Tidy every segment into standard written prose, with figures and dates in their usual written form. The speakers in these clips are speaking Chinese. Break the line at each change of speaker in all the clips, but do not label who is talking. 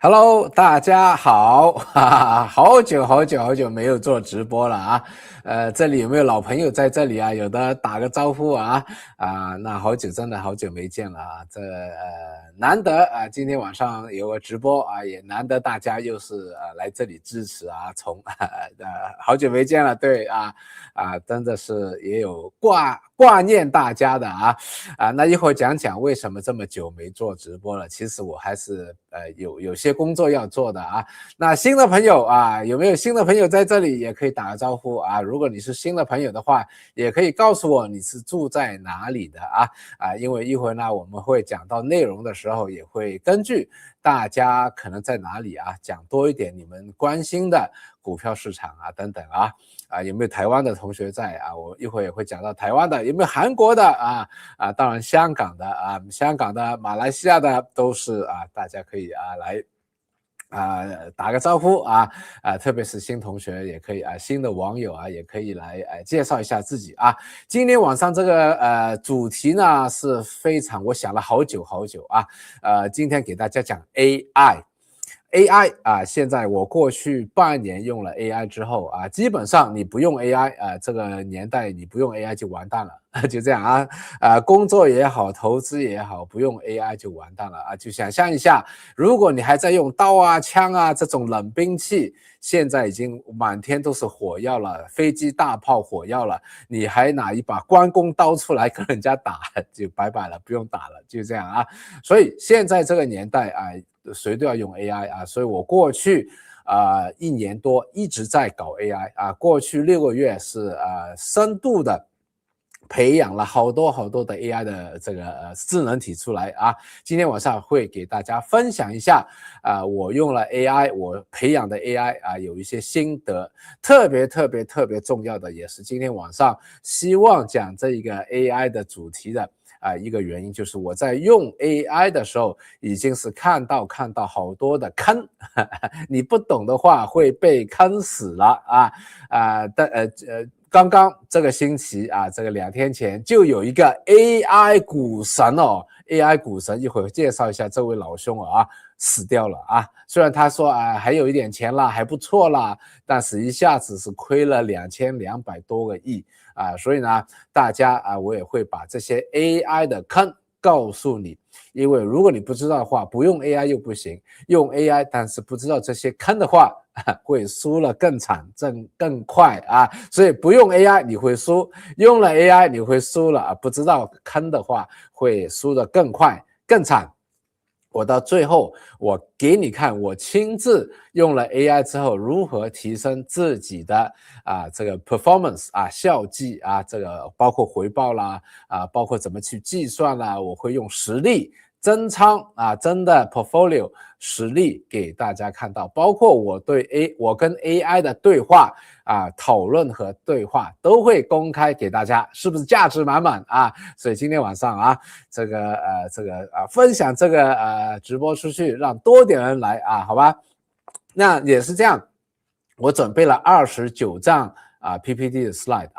Hello，大家好，好久沒有做直播了啊，這裡有沒有老朋友在這裡啊？有的打個招呼啊，那真的好久沒見了啊，難得啊，今天晚上有個直播啊，也難得大家又是來這裡支持啊，好久沒見了，對真的是也有掛念大家的那一會兒講講為什麼這麼久沒做直播了，其實我還是有些工作要做的啊。那新的朋友有沒有新的朋友在這裡也可以打個招呼啊？如果你是新的朋友的話，也可以告訴我你是住在哪裡的因為一會兒呢我們會講到內容的時候，也會根據大家可能在哪裡講多一點你們關心的股票市場等等有沒有台灣的同學在我一會儿也會講到台灣的，有沒有韓國的當然香港的馬來西亞的都是大家可以來打個招呼特別是新同学也可以新的網友也可以來介紹一下自己今天晚上這個主題呢是非常我想了好久今天給大家講 AI 現在我過去半年用了 AI 之後基本上你不用 AI 這個年代你不用 AI 就完蛋了就這樣工作也好投資也好不用 AI 就完蛋了就想象一下，如果你還在用刀槍這種冷兵器，現在已經滿天都是火藥了，飛機大炮火藥了，你還拿一把關公刀出來跟人家打就拜拜了，不用打了，就這樣所以现在這個年代誰都要用 AI 所以我過去1年多一直在搞 AI 過去6個月是深度的培養了好多的 AI 的這個智能體出來今天晚上會給大家分享一下我用了 AI 我培養的 AI 有一些心得，特別重要的也是今天晚上希望講這一個 AI 的主題的一個原因，就是我在用 AI 的時候已經是看到好多的坑你不懂的話會被坑死了剛剛這個星期這個2天前就有一個 AI 股神AI 股神一會兒介紹一下這位老兄死掉了雖然他說還有一點錢啦還不錯啦，但是一下子是虧了2200多個億所以呢大家我也會把這些 AI 的坑告訴你，因為如果你不知道的話不用 AI 又不行，用 AI 但是不知道這些坑的話會輸了更慘更快所以不用 AI 你會輸，用了 AI 你會輸了不知道坑的話會輸得更快更慘。我到最後我給你看我親自用了 AI 之後如何提升自己的這個 performance 效績這個包括回報啦包括怎麼去計算啦，我會用實例增倉真的 portfolio 實例給大家看到，包括我跟 AI 的對話討論和對話都會公開給大家，是不是價值滿滿所以今天晚上這個分享這個直播出去，讓多點人來好吧？那也是這樣，我準備了29張PPT 的 slide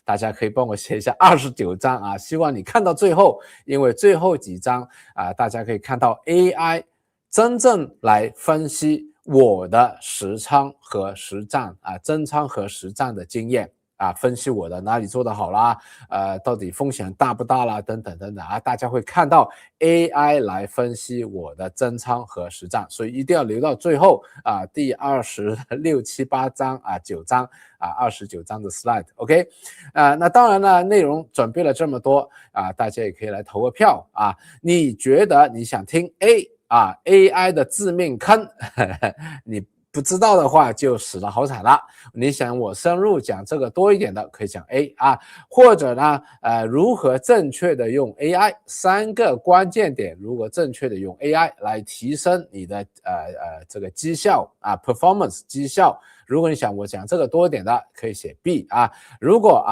大家可以幫我寫一下29張希望你看到最後，因為最後幾張大家可以看到 AI 真正來分析我的實倉和實戰真倉和實戰的經驗分析我的哪裡做得好啦到底風險大不大啦等等大家會看到 AI 來分析我的真倉和實戰，所以一定要留到最後第26、7、8張9張29張的 slide OK 那當然了內容準備了這麼多大家也可以來投個票你覺得你想聽 AI 的致命坑你不知道的話就死得好慘了，你想我深入講這個多一點的可以講 A 或者呢如何正確的用 AI 3個關鍵點，如果正確的用 AI 來提升你的這個績效performance 績效，如果你想我講這個多一點的可以寫 B 如果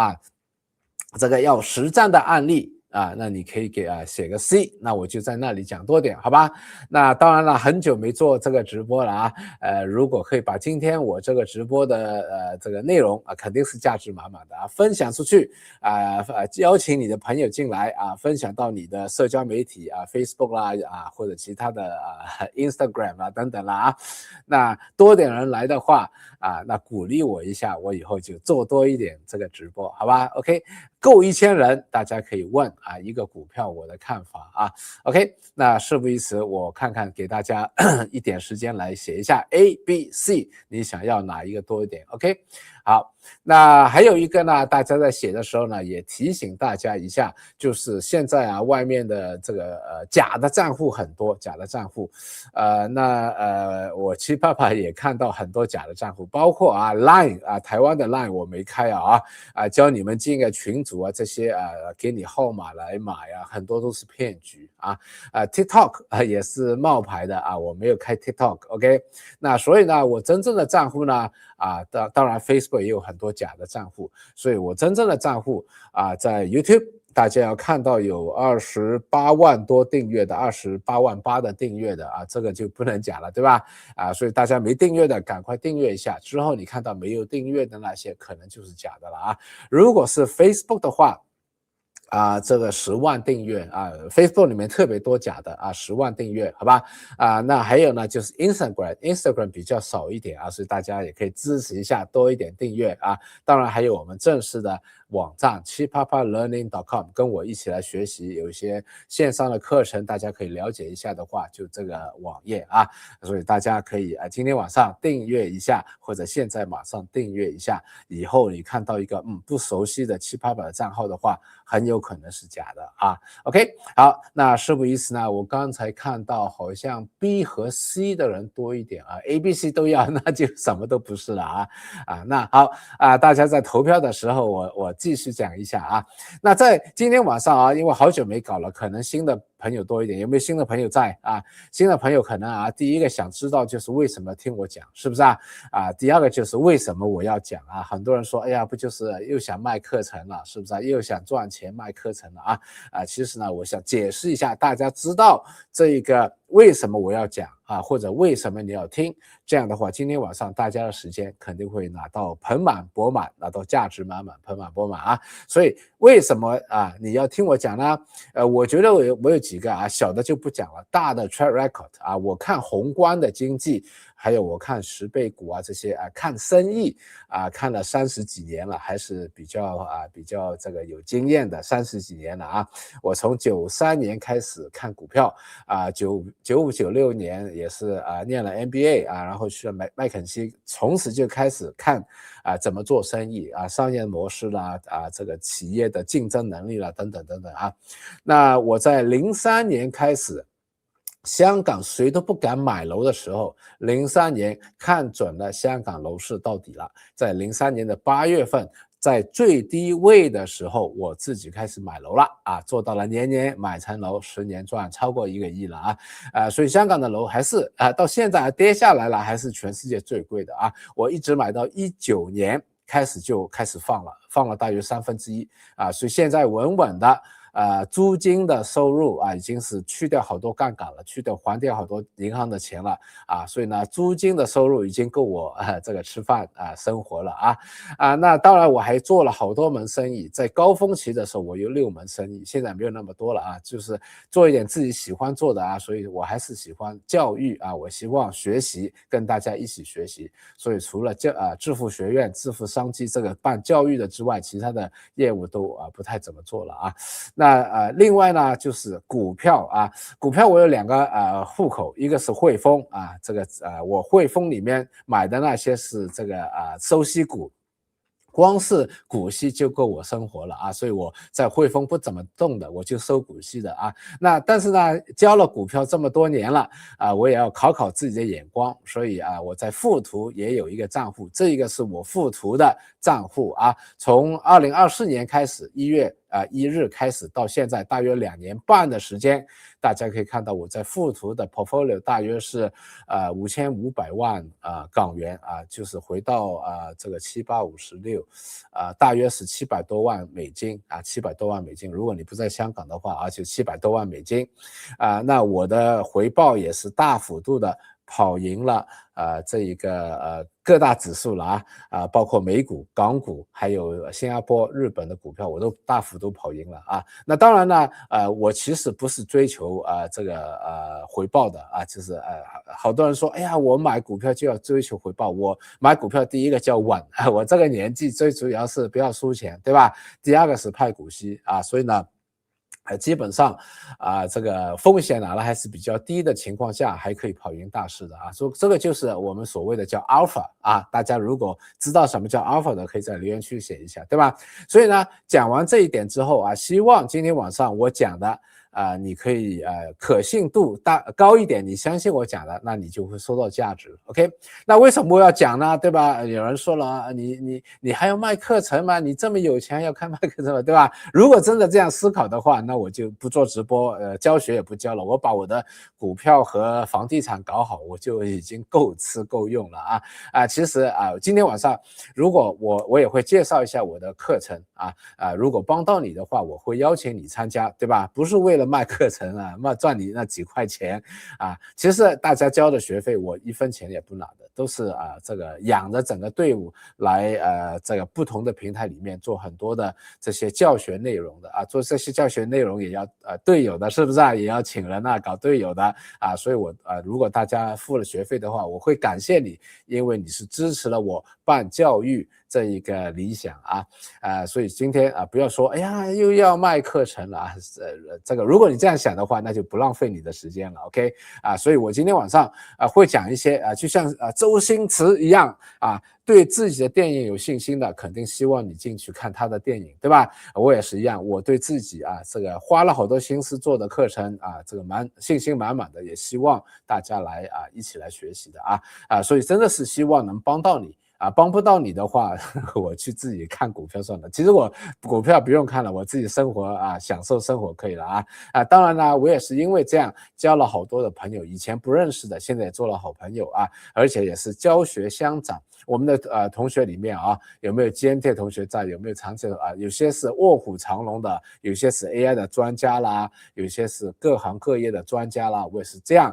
這個要實戰的案例啊，那你可以給寫個 C， 那我就在那裡講多點，好吧？那當然了，很久沒做這個直播了啊，如果可以把今天我這個直播的這個內容啊，肯定是價值滿滿的啊，分享出去啊，邀請你的朋友進來啊，分享到你的社交媒體啊 ，Facebook 啦啊，或者其他的Instagram 啦等等啦啊，那多點人來的話啊，那鼓勵我一下，我以後就做多一點這個直播，好吧 ？OK。夠1000人，大家可以問啊一個股票我的看法啊。OK， 那事不宜遲，我看看給大家一點時間來寫一下 A、B、C， 你想要哪一個多一點 ？OK， 好，那還有一個呢，大家在寫的時候呢，也提醒大家一下，就是現在啊外面的這個假的賬戶很多，假的賬戶，我七爸爸也看到很多假的賬戶，包括啊 Line 啊台灣的 Line 我沒開教你們進個群組啊，這些給你號碼來買啊，很多都是騙局啊，TikTok 也是冒牌的啊，我沒有開 TikTok，OK， 那所以呢，我真正的賬戶呢當然 Facebook 也有很多假的賬戶，所以我真正的賬戶在 YouTube 大家要看到有28萬多訂閱的，28萬8的訂閱的這個就不能講了，對吧？所以大家沒訂閱的趕快訂閱一下，之後你看到沒有訂閱的那些可能就是假的了啊。如果是 Facebook 的話這個10萬訂閱Facebook 裡面特別多假的10萬訂閱，好吧？那還有呢，就是 Instagram 比較少一點所以大家也可以支持一下，多一點訂閱當然還有我們正式的網站788learning.com， 跟我一起來學習，有一些線上的課程，大家可以了解一下的話，就這個網頁所以大家可以今天晚上訂閱一下，或者現在馬上訂閱一下，以後你看到一個不熟悉的788的賬號的話，很有可能是假的OK， 好，那事不宜遲呢，我剛才看到好像 B 和 C 的人多一點A、B、C 都要，那就什麼都不是了那好大家在投票的時候，我繼續講一下那在今天晚上因為好久沒搞了，可能新的朋友多一點，有沒有新的朋友在新的朋友可能第一個想知道就是為什麼聽我講，是不是第二個就是為什麼我要講很多人說，哎呀，不就是又想賣課程了，是不是又想賺錢賣課程了其實呢，我想解釋一下，大家知道這一個為什麼我要講或者為什麼你要聽，這樣的話今天晚上大家的時間肯定會拿到盆滿缽滿，拿到價值滿滿，盆滿缽滿所以為什麼你要聽我講呢？我覺得我有幾個小的就不講了，大的 track record 我看宏觀的經濟，還有我看10倍股這些看生意看了30幾年了，還是比較這個有經驗的30幾年了我從93年開始看股票95、96年也是念了 MBA 然後去了麥肯錫，從此就開始看怎麼做生意商業模式啦這個企業的競爭能力啦等等等等那我在03年開始，香港誰都不敢買樓的時候，03年看準了香港樓市到底了，在03年的8月份，在最低位的時候，我自己開始買樓了做到了年年買層樓，10年賺超過1個億了所以香港的樓還是到現在跌下來了，還是全世界最貴的我一直買到19年開始就開始放了大約1/3所以現在穩穩的租金的收入已經是去掉好多槓桿了，還掉好多銀行的錢了所以呢，租金的收入已經夠我這個吃飯生活了那當然我還做了好多門生意，在高峰期的時候我有6門生意，現在沒有那麼多了就是做一點自己喜歡做的所以我還是喜歡教育我希望學習，跟大家一起學習，所以除了致富学院、致富商機這個辦教育的之外，其他的業務都不太怎麼做了那另外呢就是股票股票我有2個戶口，一個是匯豐這個我匯豐裡面買的那些是這個收息股，光是股息就夠我生活了所以我在匯豐不怎麼動的，我就收股息的那但是呢，交了股票這麼多年了我也要考自己的眼光，所以我在富途也有一個賬戶，這一個是我富途的賬戶从2024年開始1月1日開始到現在大約2年半的時間，大家可以看到我在富途的 portfolio 大約是5500萬港元就是回到這個7856大約是700多萬美金700多萬美金。如果你不在香港的話，而且700多萬美金那我的回報也是大幅度的跑贏了這一個各大指數了包括美股、港股，還有新加坡、日本的股票，我都大幅度跑贏了那当然呢，我其實不是追求這個回報的就是好多人說，哎呀，我買股票就要追求回報。我買股票第一個叫穩我這個年紀最主要是不要輸錢，對吧？第二個是派股息所以呢。基本上這個風險拿了還是比較低的情況下，還可以跑贏大市的所以這個就是我們所謂的叫 alpha 大家如果知道什麼叫 alpha 的，可以在留言區寫一下，对吧？所以呢，講完這一點之後希望今天晚上我講的你可以可信度高一點，你相信我講的，那你就會收到價值 ，OK？ 那為什麼我要講呢？對吧？有人說了，你還要賣課程嗎？你這麼有錢要開賣課程嗎？對吧？如果真的這樣思考的話，那我就不做直播，教學也不教了，我把我的股票和房地產搞好，我就已經夠吃夠用了其實今天晚上如果我也會介紹一下我的課程如果幫到你的話，我會邀請你參加，對吧？不是為了賣課程賺你那幾塊錢其實大家交的學費我1分錢也不拿的，都是這個養着整個隊伍來這個不同的平台裡面做很多的這些教學內容的做這些教學內容也要隊友的，是不是也要請人搞队友的所以我如果大家付了學費的話，我會感謝你，因為你是支持了我辦教育這一個理想所以今天不要說哎呀又要賣課程了這個如果你這樣想的話，那就不浪費你的時間了 OK 所以我今天晚上會講一些就像周星馳一樣對自己的電影有信心的，肯定希望你進去看他的電影，对吧？我也是一樣，我对自己這個花了好多心思做的課程這個信心滿滿的，也希望大家來一起來學習的所以真的是希望能幫到你幫不到你的話，我去自己看股票算了。其實我股票不用看了，我自己生活享受生活可以了当然呢，我也是因為這樣交了好多的朋友，以前不認識的，現在也做了好朋友而且也是教學相長。我們的同學裡面有沒有 GMT 同學在？有沒有長期有些是臥虎藏龍的，有些是 AI 的專家啦，有些是各行各業的專家啦。我也是這樣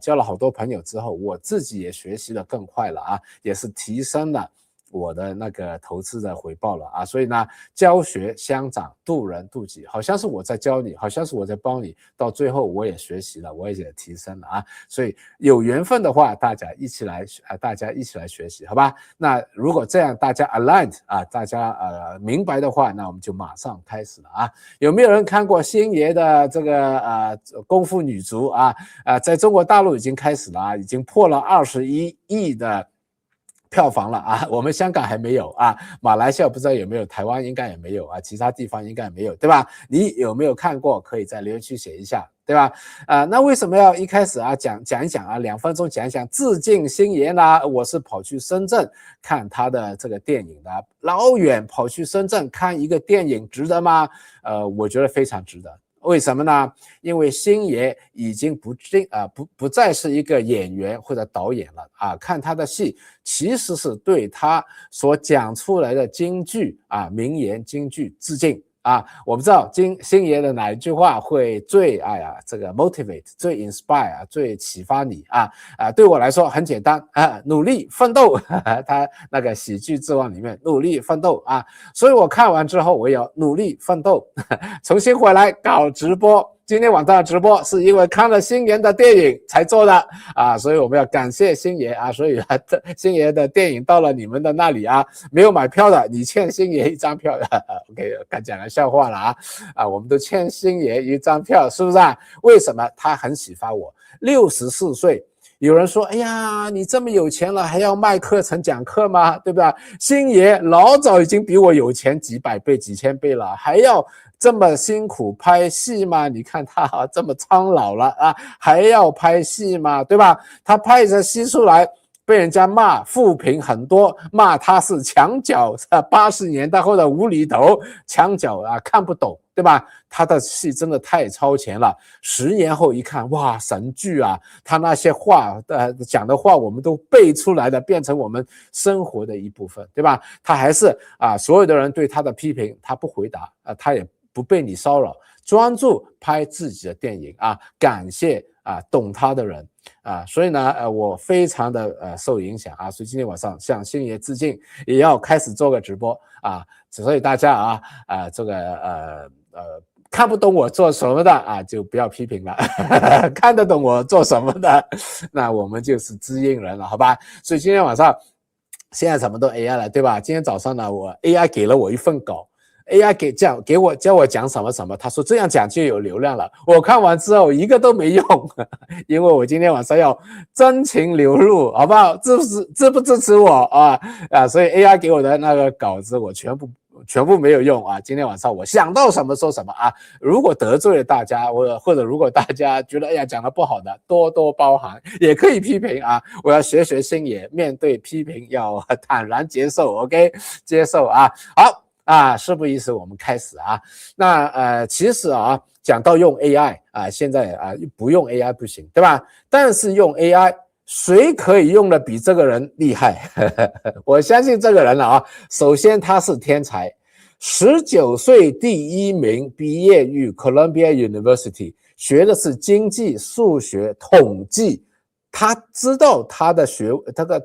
交了好多朋友之後，我自己也學習的更快了也是提升了我的那個投資的回報了所以呢，教學相長，渡人渡己，好像是我在教你，好像是我在幫你，到最後我也学習了，我也提升了所以有緣分的话，大家一起来學習，好吧？那如果這樣大家 aligned大家明白的話，那我們就馬上開始了有沒有人看過星爺的這個功夫女足在中國大陸已經開始了已經破了21億的票房了我們香港還沒有馬來西亞不知道有沒有，台灣應該也沒有其他地方應該也沒有，對吧？你有沒有看過？可以在留言區寫一下，對吧？那為什麼要一開始講一講2分鐘講一講致敬星爺呢？我是跑去深圳看他的這個電影的，老遠跑去深圳看一個電影值得嗎？我覺得非常值得。為什麼呢？因為星爺已經不再是一個演員或者導演了看他的戲其實是對他所講出來的金句名言金句致敬我不知道星爺的哪一句話會最這個 motivate 最 inspire 最啟發你對我來說很簡單努力奮鬥他那個喜劇之王裡面努力奮鬥所以我看完之後我也要努力奮鬥重新回來搞直播。今天晚上的直播是因為看了星爺的電影才做的所以我們要感謝星爺所以星爺的電影到了你們的那裡沒有買票的你欠星爺一張票OK 該講個笑話了我們都欠星爺一張票，是不是為什麼？他很啟發我64歲有人說哎呀你這麼有錢了還要賣課程講課嗎？對不對？星爺老早已經比我有錢幾百倍幾千倍了，還要這麼辛苦拍戲嗎？你看他這麼蒼老了还要拍戲嗎？對吧？他拍着戲出來被人家罵負評很多，罵他是牆角80年代後的無厘頭，牆角啊看不懂，对吧？他的戲真的太超前了。10年後一看，哇，神劇啊！他那些話講的話我們都背出來的，變成我們生活的一部分，對吧？他還是所有的人對他的批評，他不回答他也不被你騷擾，專注拍自己的電影感謝懂他的人所以呢我非常的受影響所以今天晚上向星爺致敬，也要開始做個直播所以大家這個看不懂我做什麼的就不要批評了看得懂我做什麼的那我們就是知音人了，好吧？所以今天晚上現在什麼都 AI 了，对吧？今天早上呢我 AI 給了我一份稿，AI 教我講什麼什麼，他說這樣講就有流量了。我看完之後一個都沒用，因為我今天晚上要真情流露，好不好？支不支持我所以 AI 給我的那個稿子我全部沒有用今天晚上我想到什麼說什麼如果得罪了大家，或者如果大家覺得講得不好的，多多包涵，也可以批評我要學星爺，面對批評要坦然接受 ，OK， 接受好。事不宜遲，我們開始那其實講到用 AI 現在不用 AI 不行，对吧？但是用 AI 誰可以用的比這個人厲害？我相信這個人首先他是天才，19歲第1名畢業於 Columbia University， 學的是經濟、數學、統計，他知道他的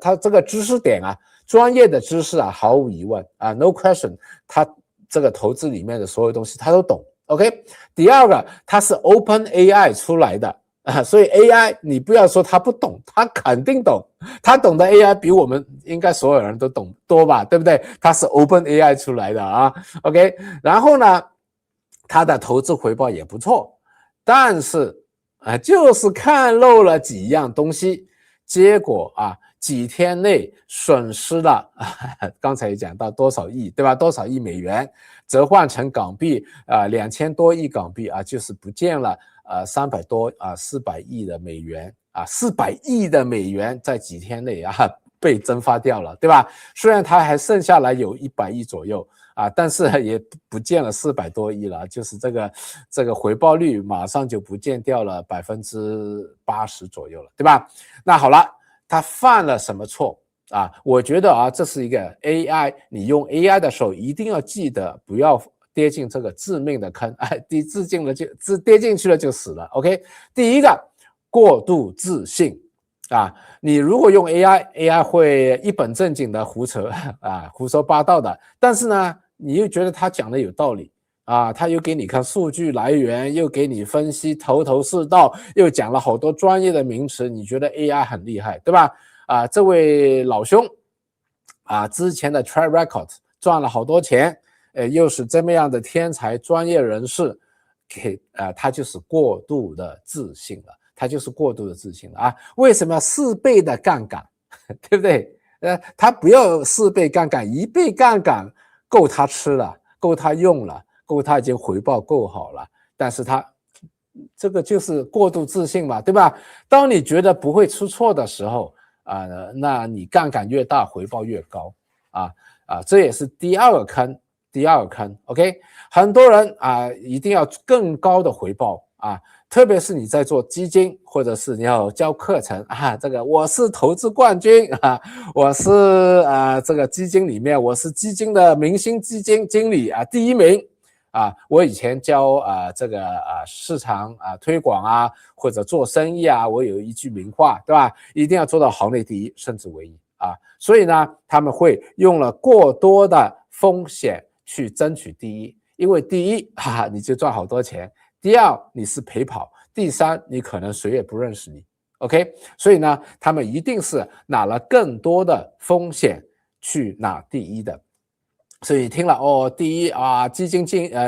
他這個知識點專業的知識毫無疑問no question， 他這個投資裡面的所有東西他都懂 ，OK。第二個，他是 OpenAI 出來的所以 AI 你不要說他不懂，他肯定懂，他懂的 AI 比我們應該所有人都懂多吧，对不對？他是 OpenAI 出來的OK。然後呢，他的投資回報也不錯，但是就是看漏了幾樣東西，結果幾天內損失了剛才也講到多少億，對吧？多少億美元，折換成港幣2000多億港幣就是不見了300多400億的美元400億的美元在幾天內被蒸發掉了，对吧？雖然它還剩下來有100億左右但是也不見了400多億了，就是這個回報率馬上就不見掉了80%左右了，對吧？那好了，他犯了什麼錯我覺得這是一個 AI， 你用 AI 的時候一定要記得不要跌進這個致命的坑跌進去了就死了 OK。 第一個，過度自信你如果用 AI 會一本正經的胡扯胡說八道的，但是呢你又覺得他講的有道理他又給你看數據來源，又給你分析頭是道，又講了好多專業的名詞，你覺得 AI 很厲害，對吧？這位老兄之前的 track record 賺了好多錢，又是這麼樣的天才專業人士，他就是過度的自信了，為什麼要4倍的槓桿，對不對？他不要4倍槓桿，1倍槓桿夠他吃了，夠他用了，夠他已經回報夠好了，但是他這個就是過度自信嘛，对吧？當你覺得不會出錯的時候那你槓桿越大，回報越高這也是第二個坑 OK。 很多人一定要更高的回報特別是你在做基金，或者是你要教課程這個我是投資冠軍我是這個基金裡面我是基金的明星基金經理第1名我以前教這個市場推廣或者做生意我有一句名話，对吧？一定要做到行內第一，甚至唯一所以呢他們會用了過多的風險去爭取第一，因為第一你就賺好多錢，第二你是陪跑，第三你可能誰也不認識你 OK。 所以呢他們一定是拿了更多的風險去拿第一的。所以聽了第一基金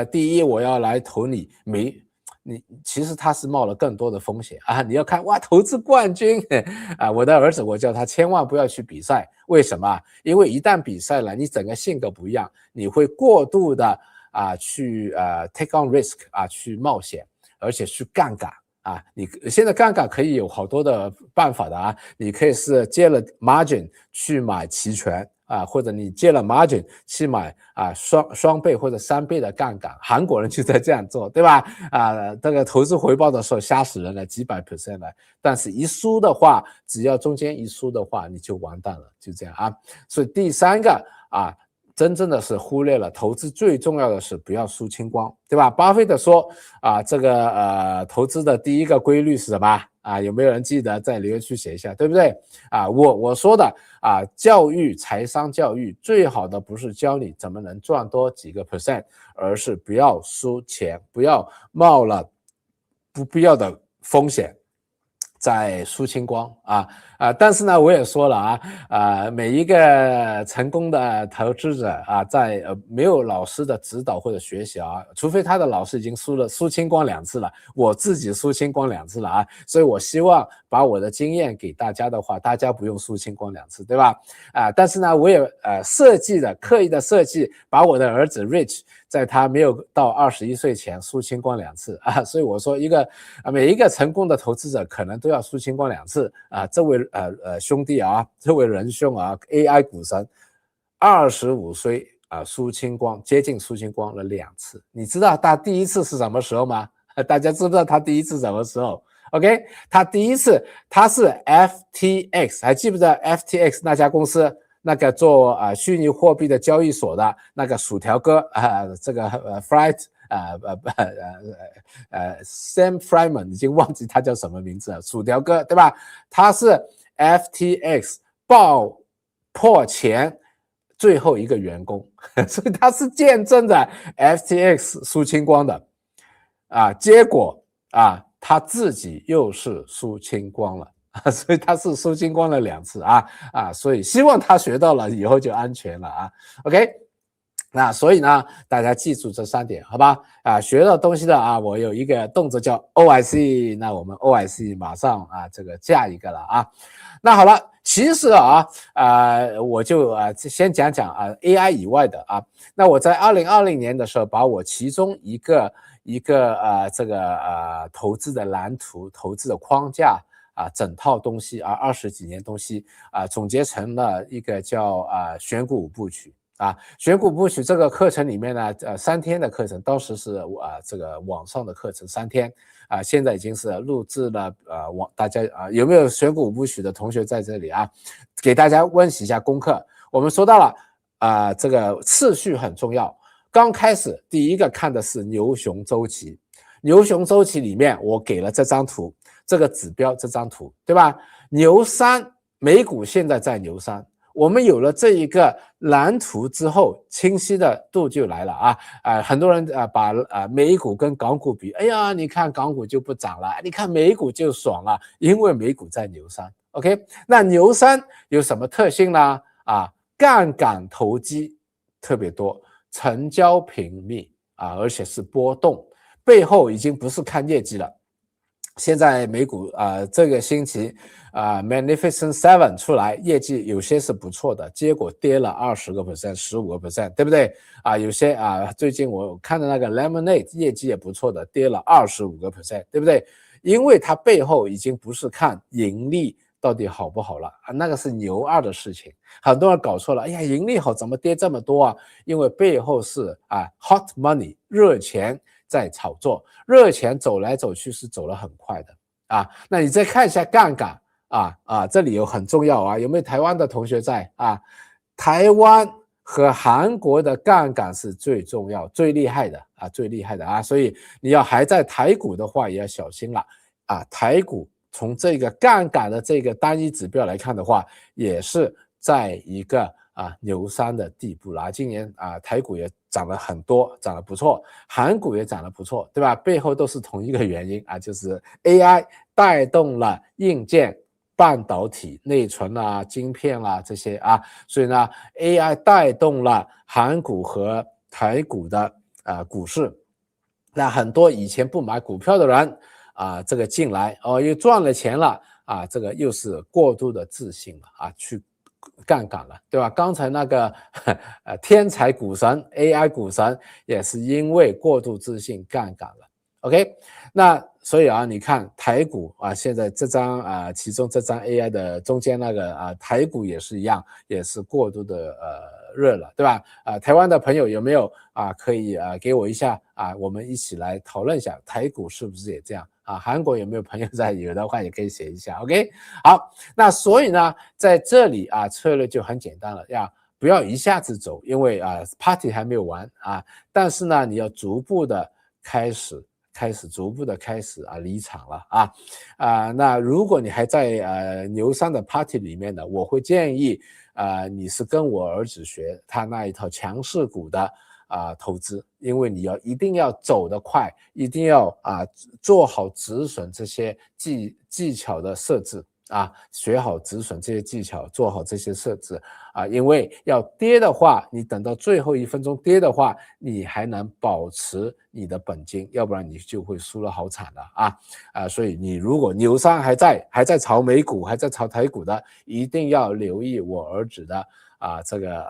第一我要來投你其實他是冒了更多的風險你要看哇投資冠軍我的兒子我叫他千萬不要去比賽，為什麼？因為一旦比賽了，你整個性格不一樣，你會過度的去take on risk 去冒險，而且去槓桿啊，你现在槓桿可以有好多的办法的啊，你可以是借了 margin 去買期權啊，或者你借了 margin 去買啊雙倍或者3倍的槓桿，韓國人就在這樣做，對吧？啊，這個投資回報的時候嚇死人了，幾百%了，但是一輸的話，只要中間一輸的話，你就完蛋了，就這樣啊。所以第三個啊。真正的是忽略了投資最重要的是不要輸清光，對吧？巴菲特說啊，這個投資的第一個規律是什麼啊？有沒有人記得？在留言區寫一下，對不對？啊，我說的啊，教育財商教育最好的不是教你怎麼能賺多幾個%，而是不要輸錢，不要冒了不必要的風險。在輸清光但是呢，我也說了每一個成功的投資者在沒有老師的指導或者學習除非他的老師已經輸清光2次了，我自己輸清光2次了所以我希望把我的經驗給大家的話，大家不用輸清光2次，對吧？但是呢，我也刻意的設計，把我的兒子 Rich 在他沒有到21歲前輸清光2次所以我說每一個成功的投資者可能都要輸清光2次這位兄弟這位仁兄AI 股神25歲輸清光，接近輸清光了2次。你知道他第一次是什麼時候嗎？大家知不知道他第一次什麼時候 ？OK， 他第一次他是 FTX， 還记不記得 FTX 那家公司？那個做虛擬貨幣的交易所的那個薯條哥這個Sam Friedman 已經忘記他叫什麼名字了，薯條哥對吧？他是 FTX 爆破前最後一個員工，所以他是見證着 FTX 輸清光的結果他自己又是輸清光了。所以他是輸清光了2次所以希望他學到了以後就安全了OK， 那所以呢，大家記住這3點，好吧？學到東西的我有一個動作叫 OIC， 那我們 OIC 馬上這個加一個了那好了，其實我就先講講AI 以外的那我在2020年的時候，把我其中一個這個投資的藍圖、投資的框架。整套東西20幾年東西總結成了一個叫選股5部曲選股5部曲這個課程裡面呢3天的課程，當時是這個網上的課程3天現在已經是錄製了大家有沒有選股5部曲的同學在這裡給大家溫習一下功課。我們說到了這個次序很重要，剛開始第一個看的是牛熊週期，牛熊週期裡面我給了這張圖。這個指標這張圖對吧？牛3，美股現在在牛3，我們有了這一個藍圖之後，清晰的度就來了很多人把美股跟港股比，哎呀，你看港股就不漲了，你看美股就爽了，因為美股在牛3 OK， 那牛3有什麼特性呢？槓桿投機特別多，成交頻密而且是波動，背後已經不是看業績了。現在美股這個星期Magnificent Seven 出來，業績有些是不錯的，結果跌了20%、15%，對不對有些最近我看的那個 Lemonade 業績也不錯的，跌了25%，對不對？因為它背後已經不是看盈利到底好不好了那個是牛2的事情，很多人搞錯了，哎呀，盈利好怎麼跌這麼多因為背後是hot money 熱錢在炒作，熱錢走來走去是走得很快的那你再看一下槓桿這裡有很重要有沒有台灣的同學在台灣和韓國的槓桿是最重要、最厲害的所以你要還在台股的話也要小心了台股從這個槓桿的這個單一指標來看的話，也是在一個牛3的地步了今年台股也漲了很多，漲得不錯，韓股也漲得不錯，對吧？背後都是同一個原因就是 AI 帶動了硬件、半導體、內存晶片這些所以呢 AI 帶動了韓股和台股的股市，那很多以前不买股票的人這個進來又賺了錢了這個又是過度的自信了去槓桿了，對吧？剛才那個天才股神 AI 股神也是因為過度自信槓桿了 OK， 那所以啊，你看台股啊，现在这张啊，其中这张 AI 的中间那个啊，台股也是一樣，也是過度的熱了，對吧？台灣的朋友有沒有啊？可以給我一下啊，我們一起來討論一下台股是不是也這樣啊？韓國有沒有朋友在？有的話也可以寫一下 ，OK？ 好，那所以呢，在這裡啊，策略就很簡單了，不要一下子走，因為party 還沒有完啊，但是呢，你要逐步的開始離場了那如果你還在牛三的 party 裡面呢，我會建議你是跟我兒子學他那一套強勢股的投資，因為你一定要走得快，一定要做好止損這些技巧的設置學好止損這些技巧，做好這些設置因為要跌的話，你等到最後1分鐘跌的話，你還能保持你的本金，要不然你就會輸了好慘了所以你如果牛三還在炒美股，還在炒台股的，一定要留意我兒子的這個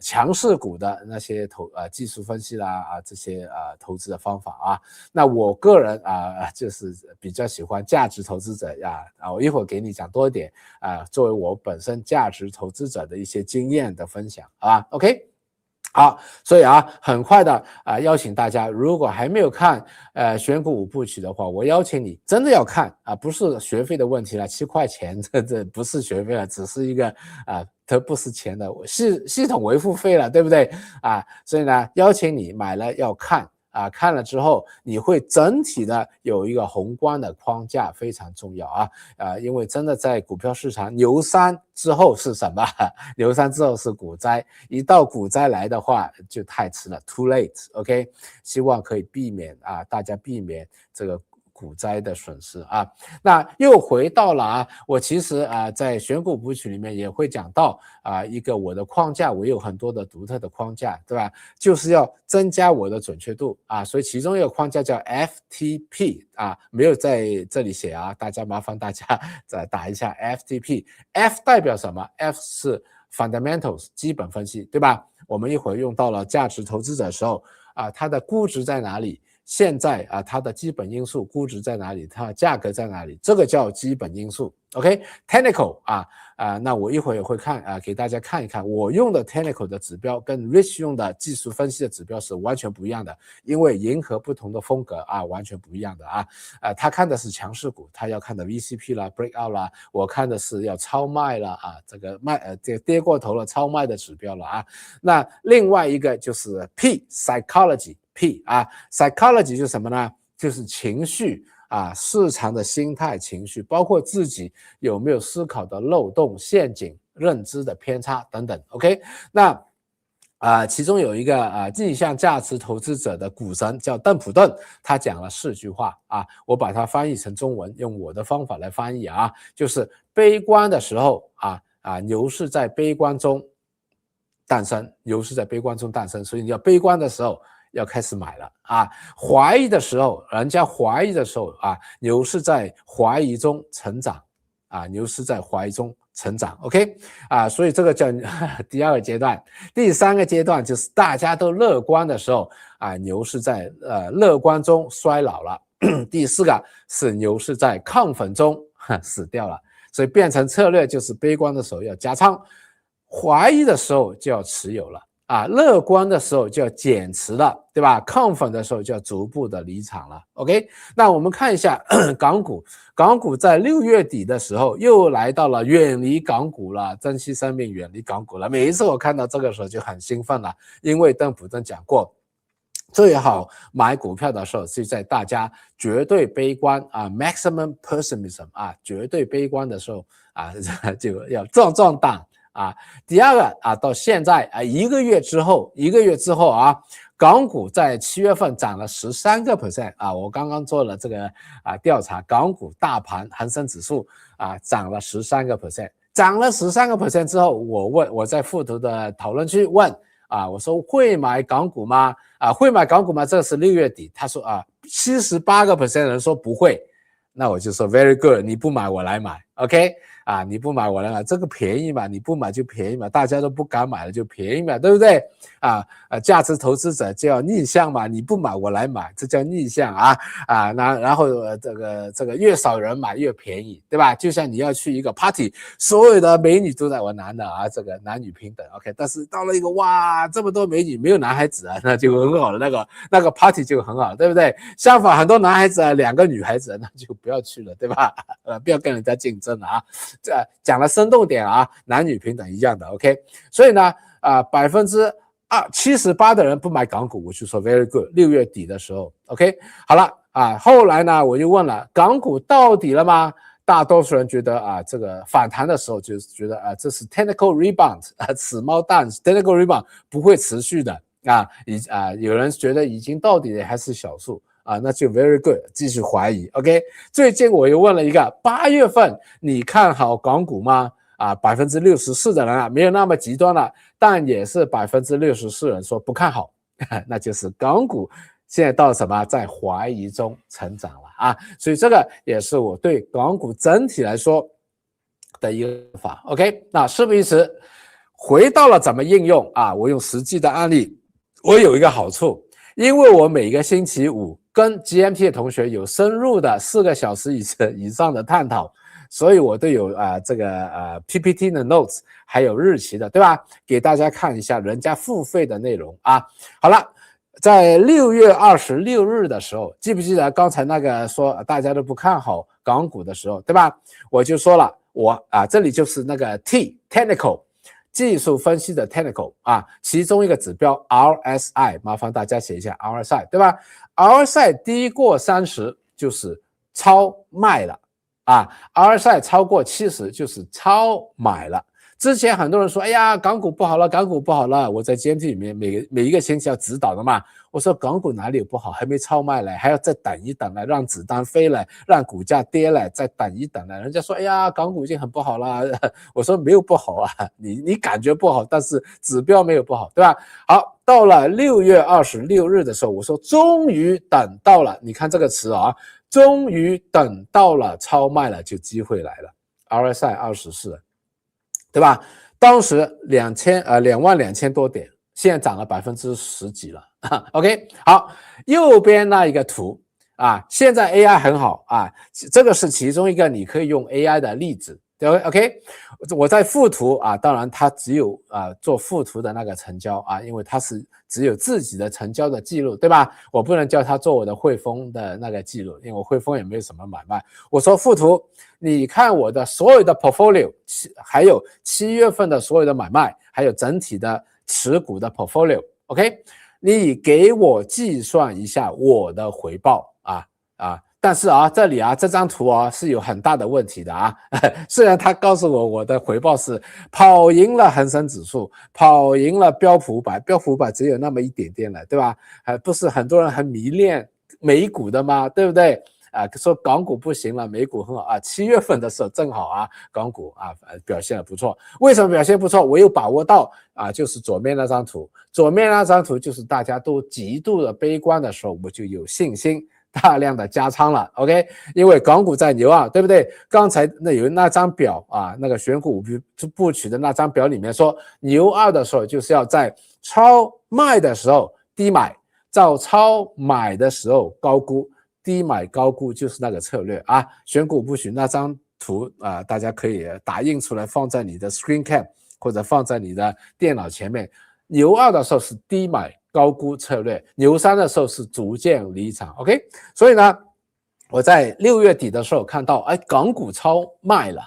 強勢股的那些技術分析啦這些投資的方法那我個人就是比較喜歡價值投資者我一會兒給你講多一點作為我本身價值投資者的一些經驗的分享OK。好，所以很快的邀請大家，如果還沒有看選股5部曲的話，我邀請你真的要看不是學費的問題了，7塊錢這不是學費了，只是一個這不是錢的系統維護費了，對不對所以呢，邀請你買了要看看了之後你會整體的有一個宏觀的框架，非常重要因為真的在股票市場牛三之後是什麼？牛三之後是股災，一到股災來的話就太遲了 ，too late。OK， 希望可以避免大家避免這個股災的損失那又回到了我其實在選股5部曲裡面也會講到一個我的框架，我有很多的獨特的框架，對吧？就是要增加我的準確度所以其中一個框架叫 FTP 沒有在這裡寫大家麻煩大家再打一下 FTP。F 代表什麼？ F 是 fundamentals 基本分析，對吧？我們一會兒用到了價值投資者的時候它的估值在哪裡？現在它的基本因素估值在哪裡？它的價格在哪裡？這個叫基本因素。OK， technical 那我一會兒也會看給大家看一看，我用的 technical 的指標跟 Rich 用的技術分析的指標是完全不一樣的，因為迎合不同的風格完全不一樣的他看的是強勢股，他要看的 VCP 啦 breakout 啦，我看的是要超賣了這個這個跌過頭了超賣的指標了那另外一個就是 P psychology。psychology 就是什麼呢？就是情緒市場的心態情緒，包括自己有沒有思考的漏洞、陷阱、認知的偏差等等。OK， 那其中有一個逆向價值投資者的股神叫鄧普頓，他講了4句話我把它翻譯成中文，用我的方法來翻譯就是悲觀的時候牛市在悲觀中誕生，牛市在悲觀中誕生，所以你要悲觀的時候要開始買了懷疑的時候，人家懷疑的時候牛市在懷疑中成長牛市在懷疑中成長 OK 所以這個叫第2個階段。第3個階段就是大家都樂觀的時候牛市在樂觀中衰老了。第4個是牛市在亢奮中死掉了，所以變成策略就是悲觀的時候要加倉，懷疑的時候就要持有了樂觀的時候就要減持了，對吧？亢奮的時候就要逐步的離場了。OK， 那我們看一下港股，港股在6月底的時候又來到了遠離港股了，珍惜生命，遠離港股了。每一次我看到這個時候就很興奮了，因為鄧普頓講過，最好買股票的時候是在大家絕對悲觀maximum pessimism 絕對悲觀的時候就要壯膽。第2個到現在一個月之後港股在7月份漲了13%我剛剛做了這個調查，港股大盤恆生指數漲了13%，漲了13%之後，我在附圖的討論區問我說會買港股嗎？會買港股嗎？這是6月底，他說78%人說不會。那我就說 very good， 你不買我來買 OK 啊，你不買我來買，這個便宜嘛，你不買就便宜嘛，大家都不敢買了就便宜嘛，对不對？價值投資者就要逆向嘛，你不買我來買，這叫逆向然後這個越少人買越便宜，對吧？就像你要去一個 party， 所有的美女都在我男的这個男女平等 OK， 但是到了一個哇這麼多美女沒有男孩子那就很好了，那個 party 就很好，對不對？相反很多男孩子2個女孩子那就不要去了，對吧？不要跟人家競爭了這講了生動點男女平等一樣的 OK， 所以呢78%的人不買港股，我就說 very good。6月底的時候 OK 好了後來呢我就問了港股到底了嗎？大多數人覺得這個反彈的時候就覺得這是 technical rebound 死貓蛋 technical rebound 不會持續的有人覺得已經到底還是小數那就 very good 繼續懷疑 OK。 最近我又問了一個8月份你看好港股嗎？64%的人沒有那麼極端了，但也是64%人說不看好，那就是港股現在到了什麼，在懷疑中成長了所以這個也是我對港股整體來說的一個看法 OK。 那事不宜遲，回到了怎麼應用我用實際的案例，我有一個好處，因為我每個星期五跟 GMT 的同學有深入的4個小時以上的探討，所以我都有這個PPT 的 notes 還有日期的，对吧？給大家看一下人家付費的內容好了，在6月26日的時候，記不記得剛才那個說大家都不看好港股的時候，對吧？我就說了，這裡就是那個 technical 技術分析的 technical 其中一個指標 RSI， 麻煩大家寫一下 RSI， 對吧？ RSI 低過30就是超賣了RSI 超過70就是超買了。之前很多人說，哎呀，港股不好了，港股不好了。我在 GMT 裡面每一個星期要指導的嘛。我說港股哪裡有不好，還沒超賣嘞，還要再等一等來，讓子彈飛來，讓股價跌來，再等一等來。人家說，哎呀，港股已經很不好了。我說沒有不好你感覺不好，但是指標沒有不好，對吧？好，到了6月26日的時候，我說終於等到了，你看這個詞終於等到了超賣了，就機會來了。RSI 24，對吧？當時22000多點，現在漲了10%幾了OK， 好，右邊那一個圖現在 AI 很好這個是其中一個你可以用 AI 的例子，对不对 OK。 我在附圖當然它只有做附圖的那個成交因為它是只有自己的成交的記錄，对吧？我不能叫它做我的匯豐的那個記錄，因為我匯豐也沒有什麼買賣。我說附圖，你看我的所有的 portfolio， 還有7月份的所有的買賣，還有整體的持股的 portfolio OK， 你給我計算一下我的回報但是這裡这張圖是有很大的問題的雖然他告訴我的回報是跑贏了恆生指數，跑贏了標普500，標普500只有那麼一點點了，對吧？不是很多人很迷戀美股的嗎？對不對？說港股不行了，美股很好7月份的時候正好港股表現得不錯。為什麼表現不錯？我有把握到就是左面那張圖，左面那張圖就是大家都極度的悲觀的時候，我就有信心大量的加倉了 OK， 因為港股在牛2，對不對？剛才有那張表那個選股部曲的那張表裡面說，牛2的時候就是要在超賣的時候低買，到超買的時候高估，低買高估就是那個策略選股部曲那張圖大家可以打印出來放在你的 screen cap 或者放在你的電腦前面。牛2的時候是低買高估策略，牛3的時候是逐漸離場 OK。 所以呢我在6月底的時候看到港股超賣了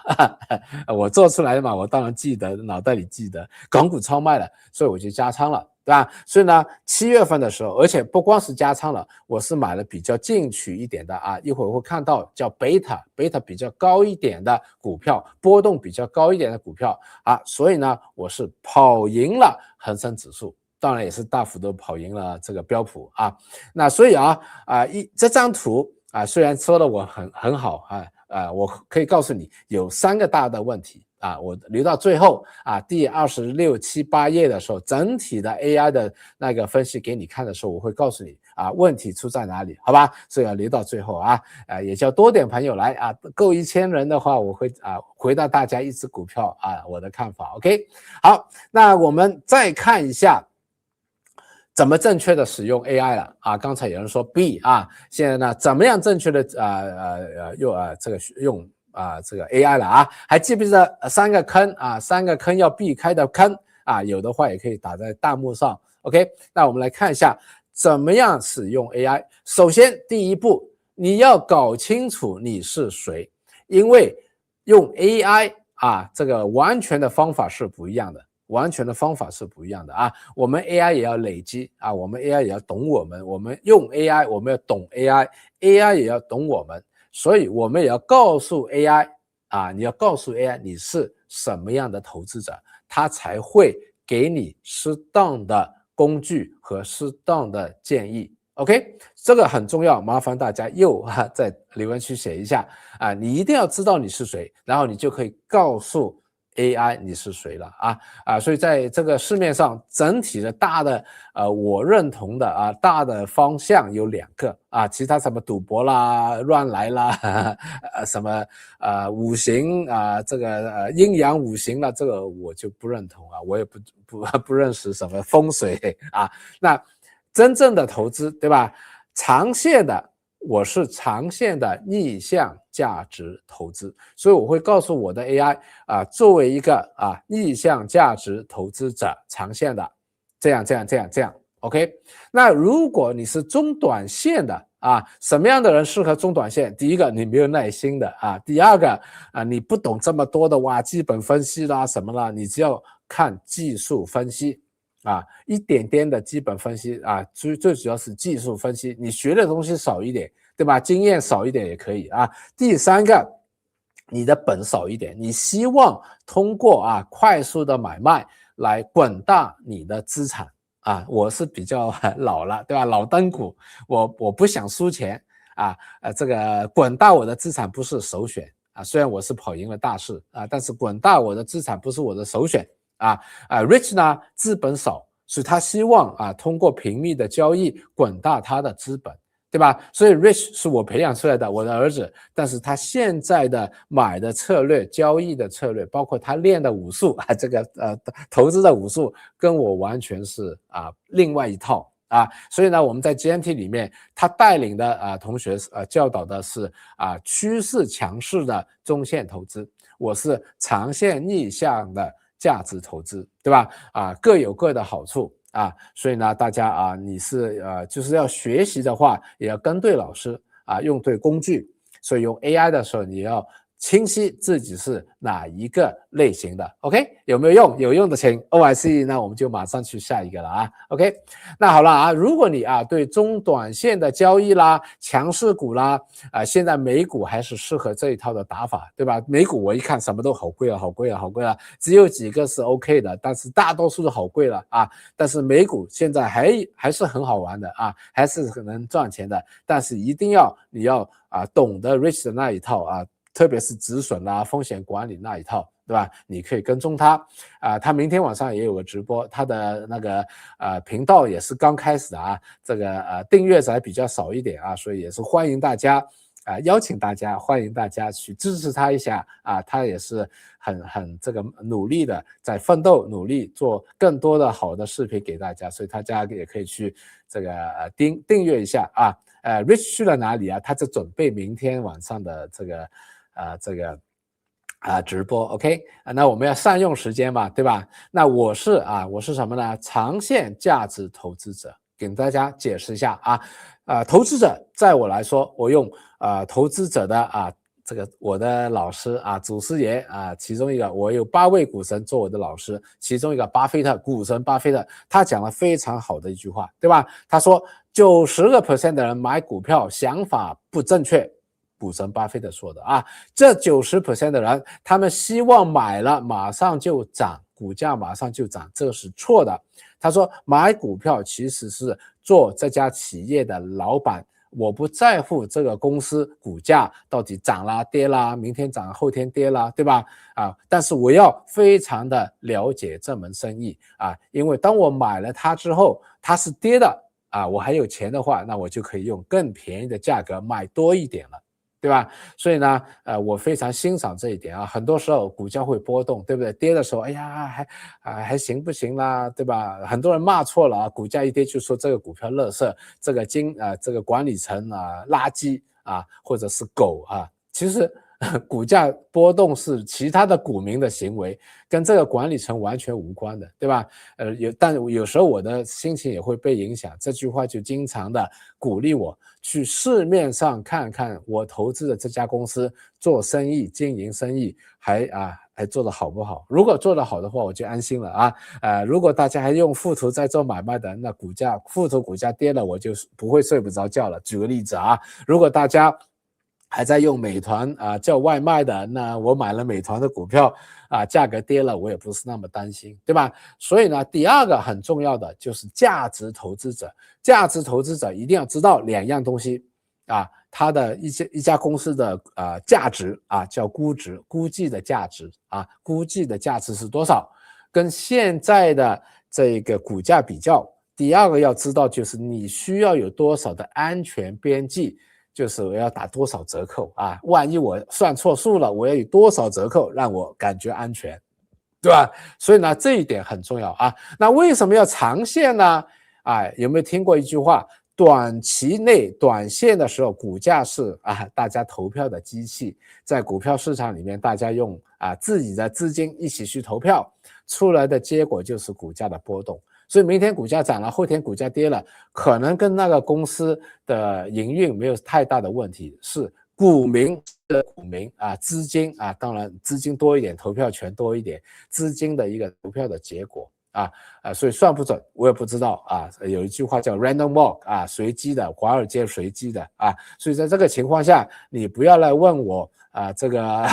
我做出來的嘛，我當然記得，腦袋裡記得港股超賣了，所以我就加倉了，对吧？所以呢7月份的時候，而且不光是加倉了，我是買了比較进取一點的一會兒會看到叫 beta 比較高一點的股票，波動比較高一點的股票所以呢我是跑贏了恆生指數，當然也是大幅度跑贏了這個標普那所以這張圖雖然說的我很好我可以告訴你有3個大的問題我留到最後第26、7、8頁的時候，整体的 AI 的那個分析給你看的時候，我会告訴你問題出在哪裡，好吧？所以要留到最後也叫多點朋友來夠1000人的話，我會回答大家一隻股票我的看法 ，OK？ 好，那我們再看一下怎麼正確的使用 AI 了剛才有人說 B 現在呢怎麼樣正確的用這個 AI 了還記不記得3個坑3個坑要避開的坑有的話也可以打在彈幕上 ，OK？ 那我們來看一下怎麼樣使用 AI。首先第一步，你要搞清楚你是誰，因為用 AI這個完全的方法是不一樣的。完全的方法是不一樣的我们 AI 也要累積我们 AI 也要懂我们用 AI 我们要懂 AI 也要懂我们，所以我们也要告訴 AI 你要告訴 AI 你是什麼樣的投資者，他才會給你適當的工具和適當的建議 OK？ 這個很重要，麻煩大家又在留言區寫一下你一定要知道你是誰，然後你就可以告訴AI 你是誰了所以在這個市面上整體的大的我認同的大的方向有2個其他什麼賭博啦亂來啦什麼五行這個陰陽五行啦，這個我就不認同我也不認識什麼風水那真正的投資對吧，長線的我是長線的逆向價值投資，所以我會告訴我的 AI 作為一個逆向價值投資者，長線的這樣 OK？ 那如果你是中短線的什麼樣的人適合中短線？第一個你沒有耐心的第二個你不懂這麼多的基本分析啦什麼啦，你只要看技術分析一點點的基本分析最主要是技術分析，你學的東西少一點對吧，經驗少一點也可以第三個你的本少一點，你希望通過快速的買賣來滾大你的資產我是比較老了對吧，老燈股我不想輸錢這個滾大我的資產不是首選雖然我是跑贏了大市但是滾大我的資產不是我的首選Rich 呢資本少，所以他希望通過頻密的交易滾大他的資本，對吧？所以 Rich 是我培養出來的我的兒子，但是他現在的買的策略交易的策略包括他練的武術這個投資的武術跟我完全是另外一套所以呢我們在 GMT 裡面他帶領的同學教導的是趨勢強勢的中線投資，我是長線逆向的價值投資，對吧各有各的好處所以呢大家你是就是要學習的話也要跟對老師用對工具，所以用 AI 的時候你要清晰自己是哪一個類型的 OK？ 有沒有用？有用的請 OIC， 那我們就馬上去下一個了OK？ 那好了如果你對中短線的交易啦強勢股啦現在美股還是適合這一套的打法對吧，美股我一看什麼都好貴了只有幾個是 OK 的，但是大多數都好貴了但是美股現在還是很好玩的還是很能賺錢的，但是一定要你要懂得 Rich 的那一套特別是止損啦風險管理那一套對吧，你可以跟蹤他他明天晚上也有個直播，他的那個頻道也是剛開始的這個訂閱者還比較少一點所以也是歡迎大家邀請大家歡迎大家去支持他一下他也是很這個努力的在奮鬥努力做更多的好的視頻給大家，所以大家也可以去這個訂閱一下Rich 去了哪裡他在準備明天晚上的這個直播 OK 那我們要善用時間嘛對吧，那我是什麼呢，長線價值投資者，給大家解釋一下投資者在我來說我用投資者的這個我的老師祖師爺其中一個我有8位股神做我的老師，其中一個巴菲特股神巴菲特他講了非常好的一句話對吧，他說90% 的人買股票想法不正確，股神巴菲特說的這90% 的人他們希望買了馬上就漲，股價馬上就漲，這個是錯的。他說買股票其實是做這家企業的老闆我不在乎這個公司股價到底漲啦跌啦，明天漲後天跌啦，對吧？但是我要非常的了解這門生意因為當我買了它之後，它是跌的我還有錢的話，那我就可以用更便宜的價格買多一點了。对吧？所以呢，我非常欣賞這一點很多時候股價會波動，對不對？跌的時候，哎呀，還行不行啦，對吧？很多人罵錯了股價一跌就說這個股票垃圾，這個管理層垃圾或者是狗其實股價波動是其他的股民的行為，跟這個管理層完全無關的，對吧？但有時候我的心情也會被影響，這句話就經常的鼓勵我去市面上看看我投資的這家公司做生意、經營生意還做得好不好？如果做得好的話，我就安心了如果大家還用附图在做買賣的，那附圖股價跌了，我就不会睡不着覺了。舉個例子如果大家還在用美團叫外賣的，那我買了美團的股票價格跌了，我也不是那麼擔心，对吧？所以呢，第二個很重要的就是價值投資者。價值投資者一定要知道2樣東西它的一家公司的價值叫估值，估計的價值估計的價值是多少，跟現在的這個股價比较。第二個要知道就是你需要有多少的安全邊際，就是我要打多少折扣萬一我算錯數了，我要有多少折扣让我感覺安全，对吧？所以呢，這一點很重要那為什麼要長線呢？有沒有聽過一句話？短期內短線的時候，股價是大家投票的機器，在股票市場裡面，大家用自己的資金一起去投票，出來的結果就是股價的波動。所以明天股價漲了，後天股價跌了，可能跟那個公司的營運沒有太大的問題，是股民資金當然資金多一點，投票權多一點，資金的一個投票的結果所以算不準，我也不知道有一句話叫 random walk 隨機的，華爾街隨機的所以在這個情況下，你不要來問我這個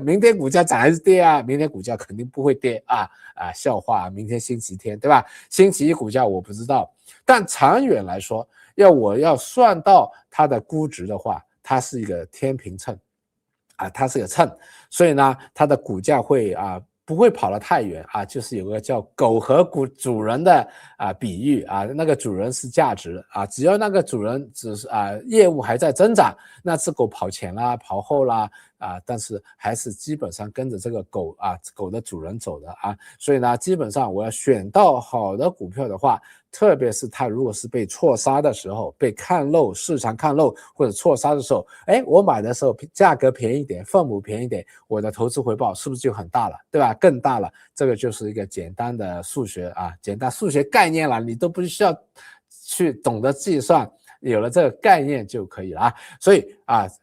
明天股價漲還是跌明天股價肯定不會跌笑話明天星期天，對吧？星期一股價我不知道，但長遠來說，我要算到它的估值的話，它是一個天平秤它是个秤，所以呢，它的股價會不會跑得太遠就是有個叫狗和主人的比喻那個主人是價值只要那個主人業務還在增長，那只狗跑前啦跑後啦但是還是基本上跟着這個狗的主人走的所以呢，基本上我要選到好的股票的話，特別是它如果是被錯殺的時候，被看漏，市場看漏或者錯殺的時候，我買的時候價格便宜一點，分母便宜一點，我的投資回報是不是就很大了，對吧？更大了，這個就是一個簡單的數學簡單數學概念了，你都不需要去懂得計算，有了這個概念就可以了所以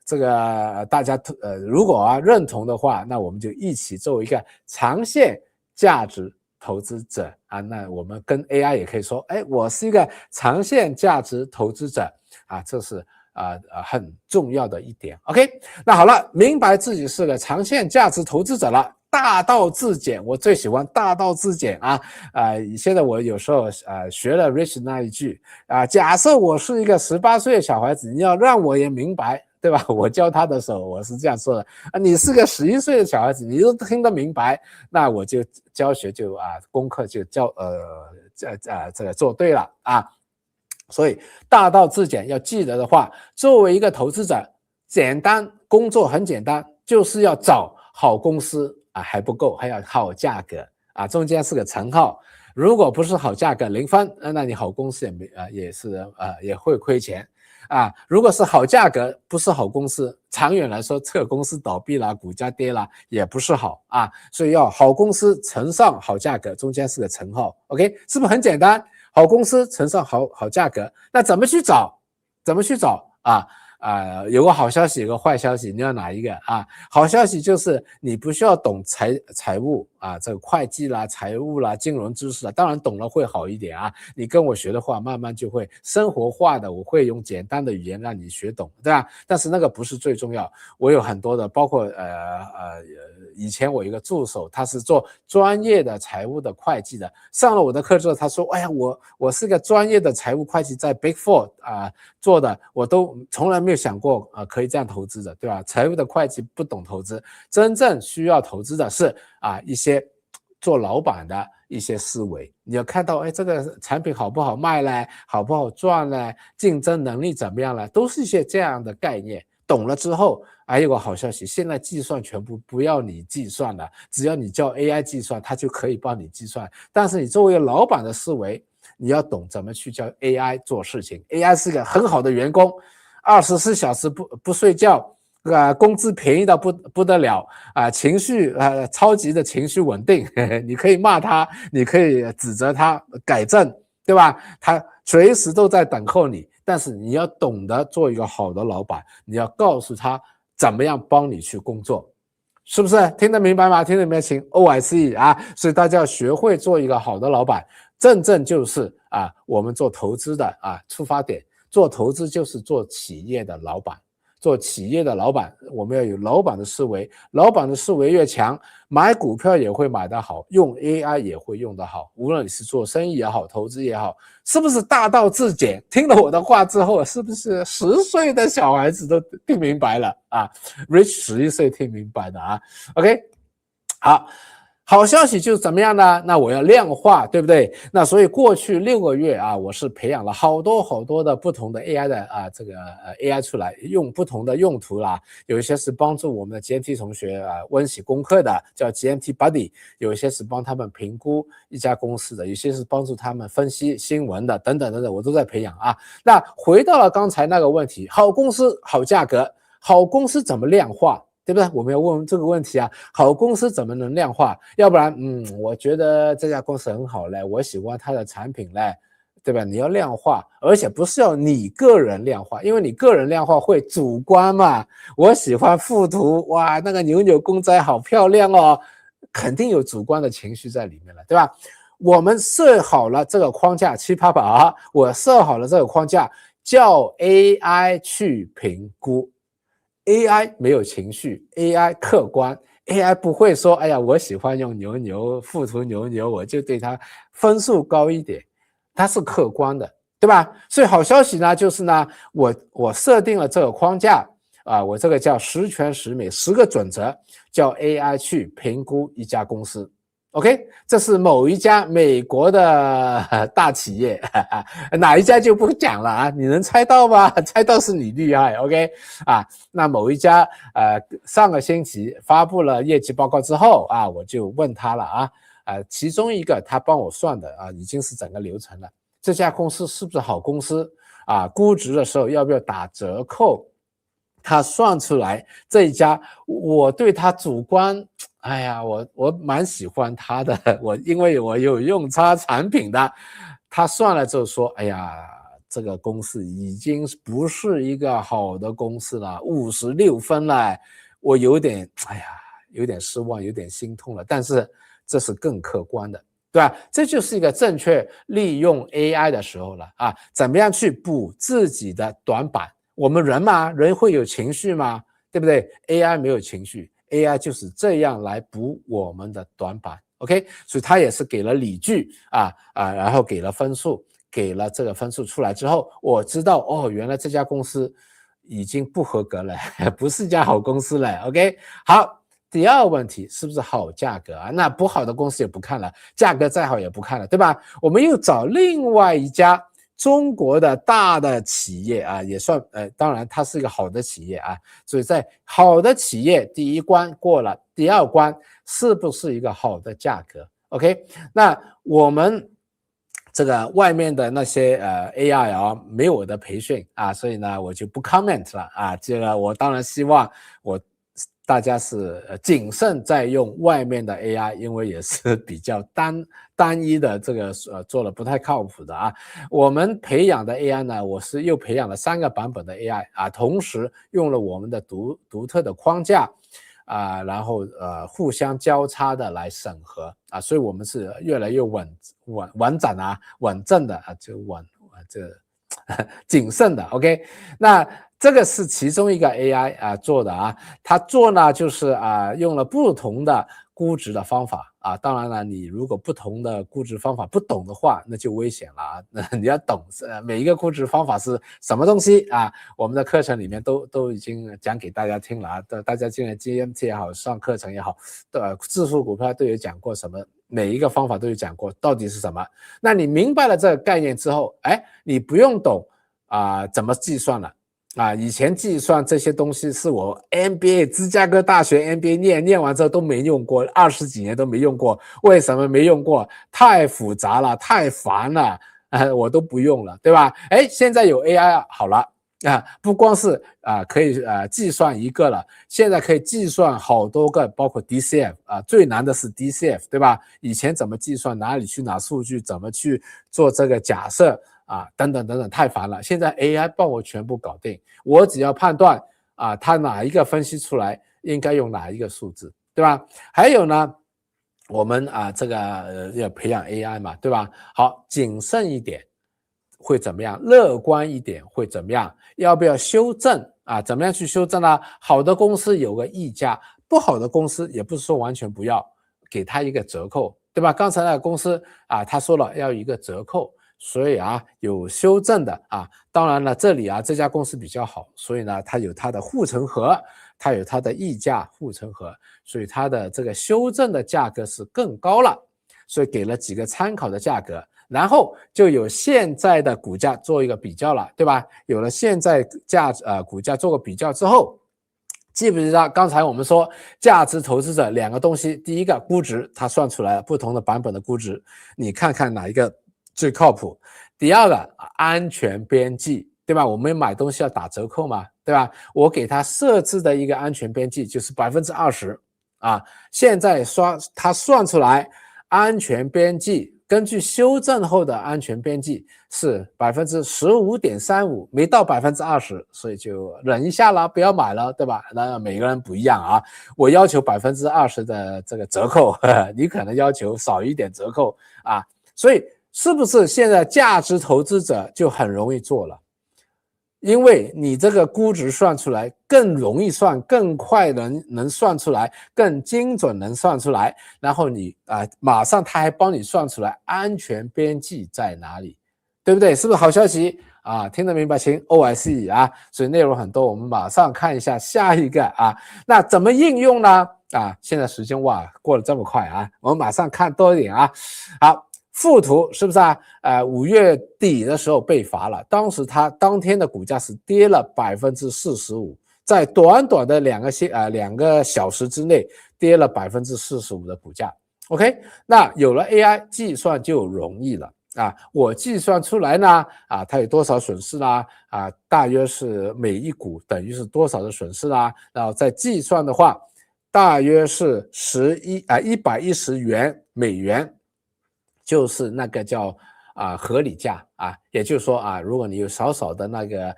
這個大家如果認同的話，那我們就一起做一個長線價值投資者那我們跟 AI 也可以說我是一個長線價值投資者這是很重要的一點 OK。 那好了，明白自己是個長線價值投資者了，大道至簡，我最喜歡大道至簡現在我有時候學了 Rich 那一句假設我是一個18歲的小孩子，你要讓我也明白，對吧？我教他的時候我是這樣說的你是個11歲的小孩子，你都聽得明白，那我就教學就功課就這個做對了所以大道至簡要記得的話，作為一個投資者，簡單工作很簡單，就是要找好公司還不夠，還要好價格中間是個乘號，如果不是好價格0分，那你好公司也會虧錢如果是好價格不是好公司，長遠來說這個公司倒閉了，股價跌了也不是好所以要好公司乘上好價格，中間是個乘號 OK， 是不是很簡單？好公司乘上好價格，那怎麼去找有個好消息有個壞消息，你要哪一個好消息就是你不需要懂財務這個會計啦財務啦金融知識啦，當然懂了會好一點你跟我學的話慢慢就會生活化的，我會用簡單的語言讓你學懂，對吧？但是那個不是最重要，我有很多的包括以前我有一個助手，他是做專業的財務的會計的，上了我的課之後，他說：“哎呀，我是個專業的財務會計，在 Big Four 做的，我都從來沒有想過可以這樣投資的，對吧？財務的會計不懂投資，真正需要投資的是一些做老闆的一些思維。你要看到，哎，這個產品好不好賣呢？好不好賺呢？競爭能力怎麼樣呢？都是一些這樣的概念。懂了之後，還有個好消息，現在計算全部不要你計算了，只要你叫 AI 計算，它就可以幫你計算。但是你作為老闆的思維，你要懂怎麼去叫 AI 做事情。AI 是個很好的員工，24小時不睡覺，工資便宜到不得了情緒超級的情緒穩定，你可以罵他，你可以指責他改正，对吧？他隨時都在等候你。但是你要懂得做一個好的老闆，你要告訴他怎麼樣幫你去工作，是不是？聽得明白嗎？聽得明白請 OIC 所以大家要學會做一個好的老闆，真正就是我們做投資的出發點，做投資就是做企業的老闆。做企業的老闆，我們要有老闆的思維，老闆的思維越強，買股票也會買得好，用 AI 也會用得好。無論你是做生意也好，投資也好，是不是大道至簡？聽了我的話之後，是不是10歲的小孩子都聽明白了？Rich 11歲聽明白的OK， 好消息就是怎麼樣呢？那我要量化，對不對？那所以過去6個月我是培養了好多的不同的 AI 的這個AI 出来，用不同的用途啦。有一些是幫助我們的 GMT 同學溫習功課的，叫 GMT Buddy； 有一些是幫他們評估一家公司的，有些是幫助他們分析新聞的，等等等等，我都在培養那回到了剛才那個問題，好公司好價格，好公司怎麼量化？對不对？我們要問這個問題好公司怎麼能量化？要不然我覺得這家公司很好嘞，我喜歡它的產品嘞，對吧？你要量化，而且不是要你個人量化，因為你個人量化會主觀嘛。我喜歡附圖，哇，那個扭扭公仔好漂亮哦，肯定有主觀的情緒在裡面了，對吧？我們設好了這個框架，788我設好了這個框架，叫 AI 去評估。AI 沒有情緒 ，AI 客觀 ，AI 不會說，哎呀，我喜歡用牛牛附圖牛牛，我就對它分數高一點，它是客觀的，對吧？所以好消息呢，就是呢，我設定了這個框架我這個叫10全10美10個準則，叫 AI 去評估一家公司。OK， 這是某一家美國的大企業，哪一家就不講了你能猜到嗎？猜到是你厲害 ，OK 那某一家上個星期發布了業績報告之後我就問他了其中一個他幫我算的已經是整個流程了，這家公司是不是好公司估值的時候要不要打折扣？他算出來這一家，我對他主觀。哎呀，我蠻喜歡他的，因為我有用他產品的，他算了之後說，哎呀，這個公司已經不是一個好的公司了，56分了，我有點失望，有點心痛了，但是這是更客觀的，對吧？這就是一個正確利用 AI 的時候了怎麼樣去補自己的短板？我們人嘛，人會有情緒嗎？對不對？ AI 沒有情緒，AI 就是這樣來補我們的短板 ，OK？ 所以他也是給了理據然後給了分數，給了這個分數出來之後，我知道原來這家公司已經不合格了，不是一家好公司了 ，OK？ 好，第二個問題是不是好價格那不好的公司也不看了，價格再好也不看了，對吧？我們又找另外一家中國的大的企業也算當然它是一個好的企業所以在好的企業第一關過了，第二關是不是一個好的價格 ？OK， 那我們這個外面的那些AI 沒有我的培訓所以呢我就不 comment 了這個我當然希望大家是謹慎在用外面的 AI， 因為也是比較单一的这個做了不太靠譜的我們培養的 AI 呢，我是又培養了3個版本的 AI 同時用了我們的獨特的框架然後互相交叉的來審核所以我們是越來越穩穩陣的就謹慎的 OK。那這個是其中一個 AI 啊做的啊，它做呢就是啊用了不同的估值的方法啊，当然了，你如果不同的估值方法不懂的话，那就危險了啊。那你要懂每一個估值方法是什麼東西啊，我們的課程裡面都已經講給大家聽了啊，大家進來 GMT 也好，上課程也好，致富股票都有講過什麼，每一個方法都有講過到底是什麼。那你明白了這個概念之後，哎，你不用懂啊怎麼計算了。啊，以前計算這些東西是我 MBA 芝加哥大學 MBA 念完之後都沒用過，20幾年都沒用過。為什麼沒用過？太複雜了，太煩了，我都不用了，對吧？哎，現在有 AI 好了啊，不光是可以計算一個了，現在可以計算好多個，包括 DCF 啊，最難的是 DCF， 对吧？以前怎麼計算，哪裡去拿數據，怎麼去做這個假設？啊，等等等等，太煩了。現在 AI 幫我全部搞定，我只要判斷啊，它哪一個分析出來應該用哪一個數字，對吧？還有呢，我們這個要培養 AI 嘛，對吧？好，謹慎一點會怎麼樣？樂觀一點會怎麼樣？要不要修正啊？怎麼樣去修正呢？好的公司有個溢價，不好的公司也不是說完全不要，給他一個折扣，對吧？剛才那個公司啊，他說了要一個折扣。所以有修正的啊，當然了，這裡這家公司比較好，所以呢，它有它的護城河，它有它的溢價護城河，所以它的這個修正的價格是更高了，所以給了幾個參考的價格，然後就有現在的股價做一個比較了，對吧？有了現在股價做個比較之後，記不記得剛才我們說價值投資者兩個東西，第一個估值，它算出來了不同的版本的估值，你看看哪一個最靠譜。第二個安全邊際，對吧？我們買東西要打折扣嘛，對吧？我給他設置的一個安全邊際就是 20% 啊，現在他算出來安全邊際，根據修正後的安全邊際是 15.35%， 沒到 20%， 所以就忍一下了，不要買了，對吧？那每個人不一樣啊，我要求 20% 的這個折扣，你可能要求少一點折扣啊，所以是不是現在價值投資者就很容易做了？因為你這個估值算出來更容易算，更快能算出來，更精準能算出來，然後你馬上他還幫你算出來安全邊際在哪裡，對不對？是不是好消息啊？聽得明白請 OIC 啊，所以內容很多，我們馬上看一下下一個啊，那怎麼應用呢？現在時間哇過得這麼快啊，我們馬上看多一點啊，好。富途是不是5月底的時候被罰了，當時他當天的股價是跌了 45%， 在短短的2個小時之內跌了 45% 的股價。OK， 那有了 AI 計算就容易了我計算出來呢它有多少損失啦大約是每一股等於是多少的損失啦，然後再計算的話大約是110美元。就是那個叫合理價也就是說如果你有少少的那個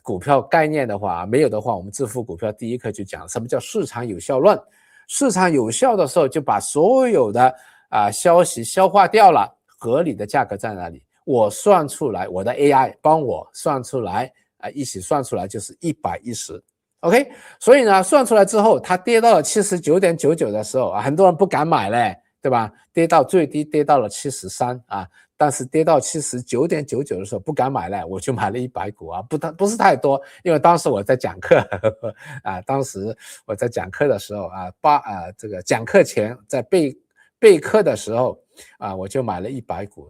股票概念的話，沒有的話，我們致富股票第一課就講什麼叫市場有效論。市場有效的時候，就把所有的消息消化掉了，合理的價格在哪裡？我算出來，我的 AI 幫我算出來一起算出來就是110。OK， 所以呢，算出來之後，它跌到了 79.99 的時候很多人不敢買嘞。對吧？跌到最低跌到了73但是跌到 79.99 的時候不敢買了，我就買了100股不是太多，因為當時我在講課當時我在講課的時候這個講課前在備課的時候我就買了100股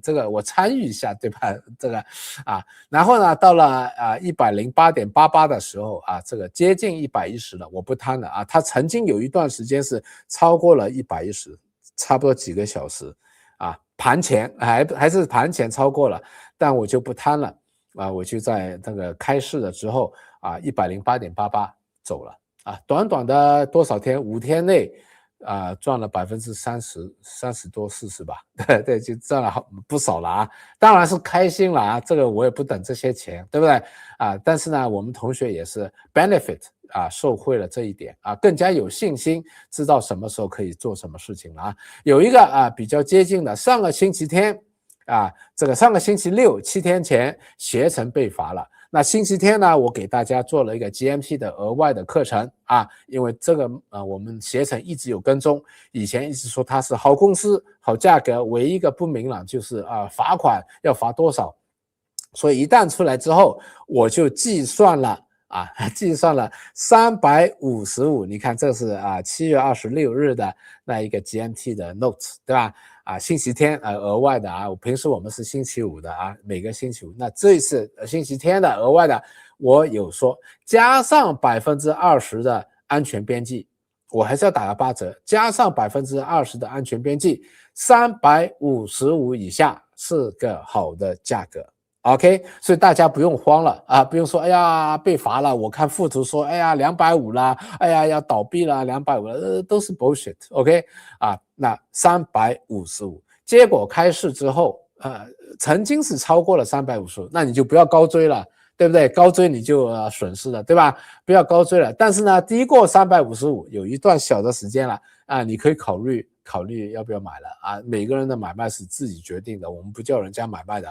這個我參與一下，對吧？這個然後呢，到了108.88 的時候這個接近110了，我不貪了它曾經有一段時間是超過了110，差不多幾個小時盤前還是盤前超過了，但我就不貪了我就在这個開市了之後108.88走了短短的多少天，5天內賺了30多40吧，对，就賺了不少了當然是開心了這個我也不等這些錢，對不對但是呢，我們同學也是 benefit受惠了這一點更加有信心，知道什麼時候可以做什麼事情了有一個比較接近的，上個星期天这個上個星期六7天前攜程被罰了。那星期天呢，我給大家做了一個 GMT 的額外的課程啊，因為這個我們攜程一直有跟蹤，以前一直說它是好公司、好價格，唯一一個不明朗就是罰款要罰多少，所以一旦出來之後，我就計算了355，你看這是7月26日的那一個 GMT 的 notes， 對吧？星期天額外的平時我們是星期五的每個星期五，那這一次星期天的額外的，我有說加上20%的安全邊際，我還是要打個8折，加上20%的安全邊際，355以下是個好的價格。OK， 所以大家不用慌了不用說哎呀被罰了，我看附圖說哎呀250啦，哎呀要倒閉了250了，都是 bullshit。OK 那355，結果開市之後曾經是超過了355，那你就不要高追了，對不對？高追你就損失了，對吧？不要高追了。但是呢，低過355有一段小的時间了你可以考慮要不要買了每個人的買賣是自己決定的，我們不叫人家買賣的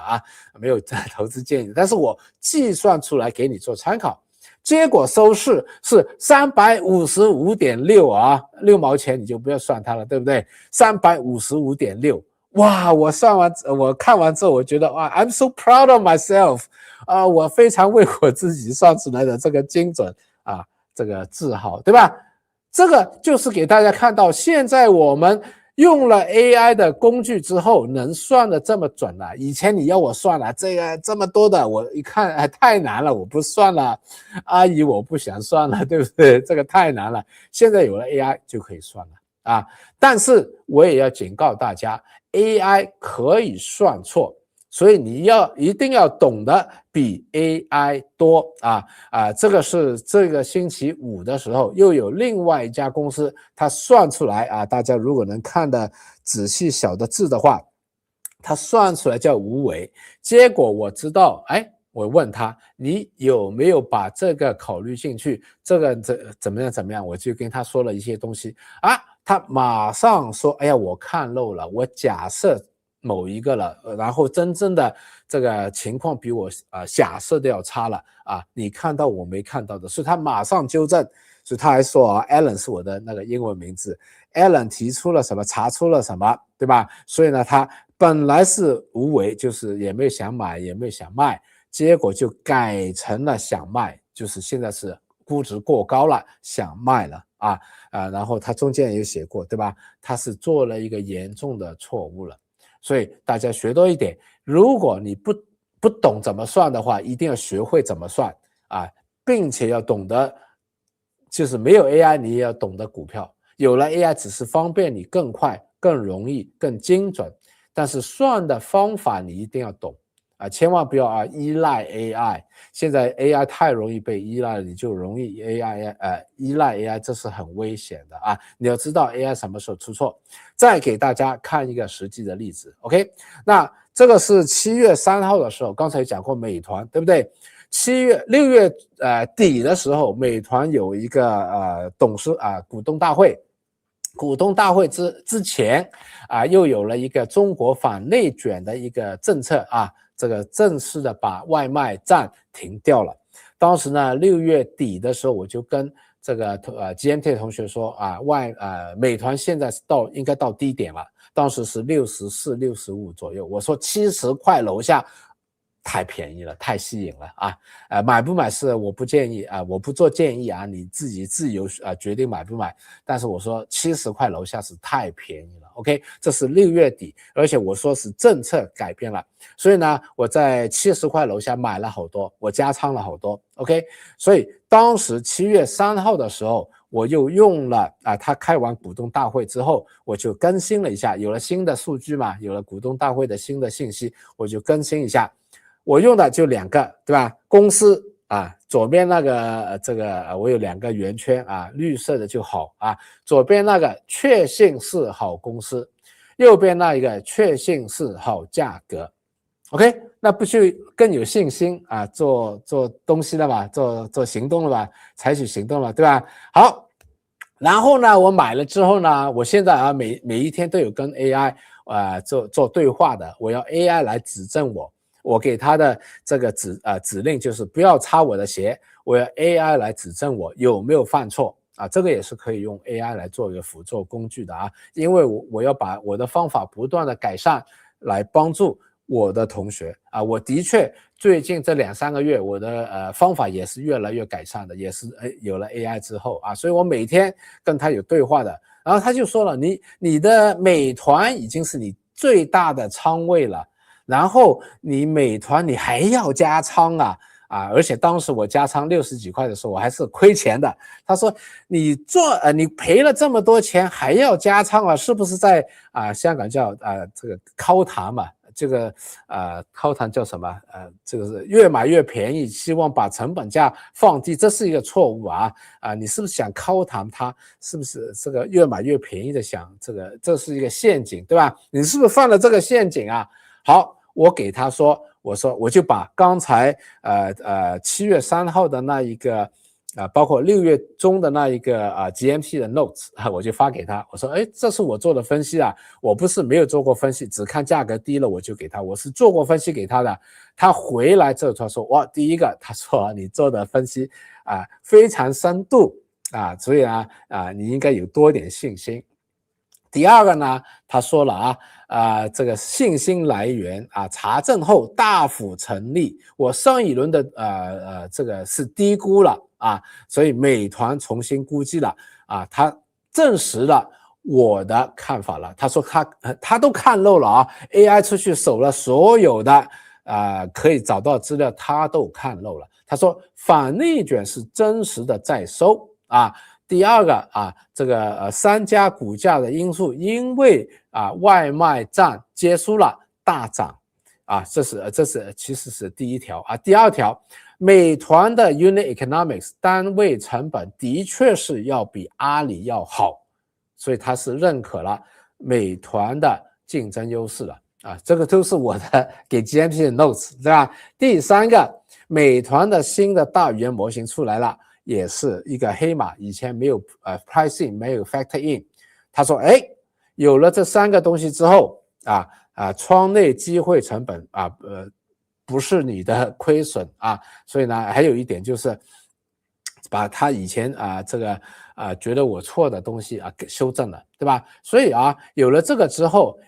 沒有投資建議，但是我計算出來給你做參考，結果收市是355.6 6毛錢你就不要算它了，对不對？355.6，哇！我看完之後，我覺得哇 ，I'm so proud of myself 我非常為我自己算出來的這個精準這個自豪，對吧？這個就是給大家看到，現在我們用了 AI 的工具之後，能算的這麼準了。以前你要我算了這麼多的，我一看太難了，我不算了。阿姨，我不想算了，对不對？這個太難了。現在有了 AI 就可以算了但是我也要警告大家 ，AI 可以算錯。所以你一定要懂得比 AI 多這個是這個星期五的時候又有另外一家公司它算出來大家如果能看得仔細小的字的話，它算出來叫無為。結果我知道我問他你有沒有把這個考慮進去，這個怎麼樣，我就跟他說了一些東西他馬上說哎呀我看漏了，我假設某一個了然後真正的這個情況比我假設的要差了你看到我沒看到的，所以他馬上糾正。所以他還說Alan 是我的那個英文名字， Alan 提出了什麼，查出了什麼，對吧？所以呢他本來是無為，就是也沒有想買也沒有想賣，結果就改成了想賣，就是現在是估值過高了想賣了然後他中間也有寫過，对吧？他是做了一個嚴重的錯誤了。所以大家學多一點，如果你不懂怎麼算的話，一定要學會怎麼算並且要懂得，就是沒有 AI 你也要懂得股票，有了 AI 只是方便你更快、更容易、更精準，但是算的方法你一定要懂千萬不要依賴 AI， 現在 AI 太容易被依賴了，你就容易依賴 AI， 這是很危險的你要知道 AI 什麼時候出錯。再給大家看一個實際的例子 OK， 那這個是7月3號的時候，剛才講過美團，對不對？6月底的時候，美团有一個股東大會，股東大會之前又有了一個中國反內卷的一個政策這個正式的把外賣站停掉了。當時呢6月底的時候，我就跟這個GMT 同學說美团現在是應該到低點了，當時是64、65左右，我說70塊樓下太便宜了，太吸引了買不買是我不建議我不做建議你自己自由決定買不買，但是我說70塊樓下是太便宜了 OK， 這是6月底，而且我說是政策改變了，所以呢我在70塊樓下買了好多，我加倉了好多 OK， 所以當時7月3號的時候我又用了他開完股東大會之後，我就更新了一下，有了新的數據嘛，有了股東大會的新的信息，我就更新一下。我用的就2個，對吧？公司左邊那個這個我有2個圓圈綠色的就好左邊那個確信是好公司，右邊那一個確信是好價格 OK， 那不就更有信心做東西了吧，做行動了吧，採取行動了，對吧？好，然後呢我買了之後呢，我現在每一天都有跟 AI做對話的，我要 AI 來指正我我給他的這個指令就是不要擦我的鞋，我要 AI 來指正我有沒有犯錯啊，這個也是可以用 AI 來做一個輔助工具的啊，因為我要把我的方法不斷的改善，來幫助我的同學啊，我的確最近這2-3個月，我的方法也是越來越改善的，也是有了 AI 之後啊，所以我每天跟他有對話的，然後他就說了，你的美團已經是你最大的倉位了，然後你美團你還要加倉啊，而且當時我加倉60幾塊的時候，我還是虧錢的。他說你賠了這麼多錢還要加倉啊，是不是在香港叫這個溝談嘛？這個溝談叫什麼？這個是越買越便宜，希望把成本價放低，這是一個錯誤啊！你是不是想溝談它？是不是這個越買越便宜的想這是一個陷阱，對吧？你是不是犯了這個陷阱啊？好，我給他說，我就把刚才7月3號的那一個包括6月中的那一個GMT 的 notes 我就發給他，我說這是我做的分析啊，我不是沒有做過分析，只看價格低了我就給他，我是做過分析給他的。他回來之後他說哇，第一個他說你做的分析非常深度所以你應該有多點信心。第二個呢，他說了這個信心來源查證後大幅成立，我上一輪的這個是低估了所以美團重新估計了他證實了我的看法了。他說他都看漏了AI 出去搜了所有的可以找到資料，他都看漏了。他說反內卷是真實的在收第二個這個3家股價的因素，因為外賣戰結束了大漲這是其實是第一條第二條，美團的 unit economics 單位成本的確是要比阿里要好，所以他是認可了美團的競爭優勢了這個都是我的給 GMT 的 notes 對吧？第三個，美團的新的大語言模型出來了，也是一個黑馬，以前沒有pricing 沒有 factor in。他說有了這3個東西之後窗內機會成本不是你的虧損所以呢還有一點就是把他以前這個覺得我錯的東西給修正了，對吧？所以有了這個之後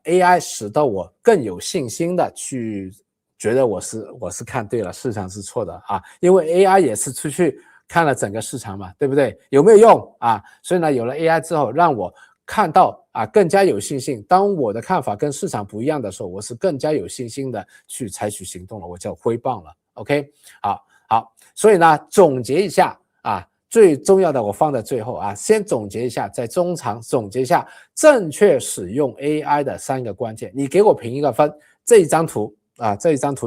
AI 使得我更有信心的去覺得我是看对了，市场是錯的因為 AI 也是出去看了整個市場嘛，對不對？有沒有用所以呢有了 AI 之後讓我看到更加有信心，當我的看法跟市場不一樣的時候，我是更加有信心的去採取行動了，我叫揮棒了 OK 好，所以呢總結一下最重要的我放在最後先總結一下，在中長總結一下正確使用 AI 的3個關鍵，你給我評一個分，這一張圖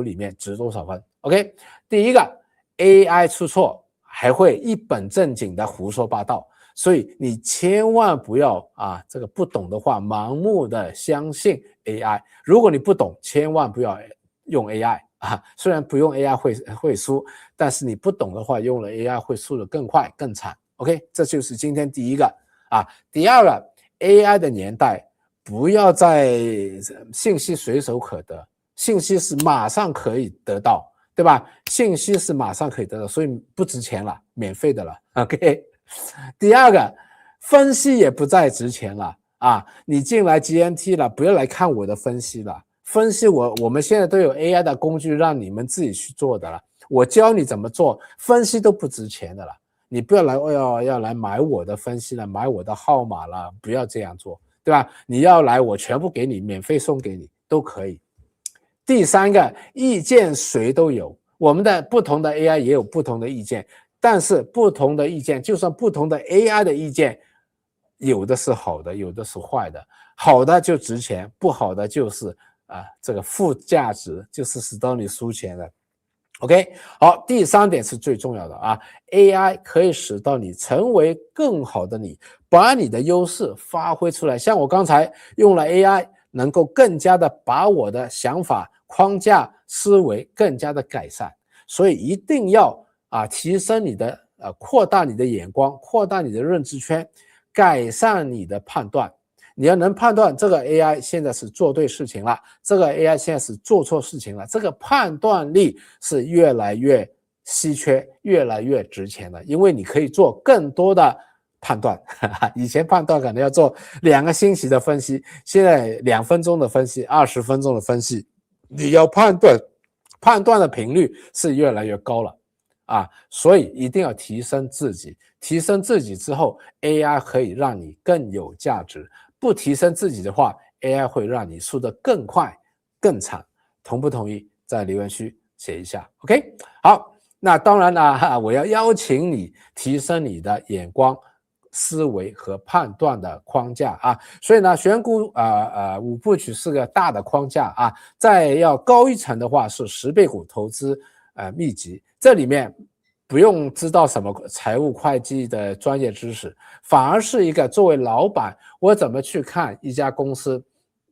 裡面值多少分 OK。 第一個 AI 出錯還會一本正經的胡說八道，所以你千萬不要這個不懂的話盲目的相信 AI， 如果你不懂千萬不要用 AI雖然不用 AI 會輸，但是你不懂的話用了 AI 會輸得更快更慘 OK。 這就是今天第一個第二個 AI 的年代不要再信息隨手可得，信息是馬上可以得到，对吧？信息是馬上可以得到，所以不值錢了，免費的了 OK。 第二個分析也不再值錢了你進來 GMT 了，不要來看我的分析了，分析我們現在都有 AI 的工具讓你們自己去做的了，我教你怎麼做，分析都不值錢的了，你不要来要来買我的分析了，買我的號碼了，不要這樣做，对吧？你要來我全部給你，免費送給你都可以。第三個，意見誰都有，我們的不同的 AI 也有不同的意見，但是不同的意見，就算不同的 AI 的意見，有的是好的，有的是坏的，好的就值錢，不好的就是這個負價值，就是使得你輸錢的 OK。 好，第3點是最重要的AI 可以使到你成為更好的你，把你的優勢發揮出來，像我剛才用了 AI 能夠更加的把我的想法框架思維更加的改善，所以一定要提升你的擴大你的眼光，扩大你的認知圈，改善你的判斷，你要能判断這個 AI 現在是做對事情了，這個 AI 現在是做錯事情了，這個判斷力是越來越稀缺，越来越值錢的，因為你可以做更多的判斷。以前判断可能要做2個星期的分析，現在2分鐘的分析，20分鐘的分析，你要判斷的頻率是越来越高了啊，所以一定要提升自己，提升自己之後 AI 可以让你更有價值，不提升自己的話 AI 会让你輸得更快更慘，同不同意在留言區寫一下 OK。 好，那當然了，我要邀請你提升你的眼光思維和判斷的框架啊，所以呢，選股5部曲是個大的框架啊，再要高一層的話是10倍股投資秘籍，這裡面不用知道什麼財務會計的專業知識，反而是一個作為老闆我怎麼去看一家公司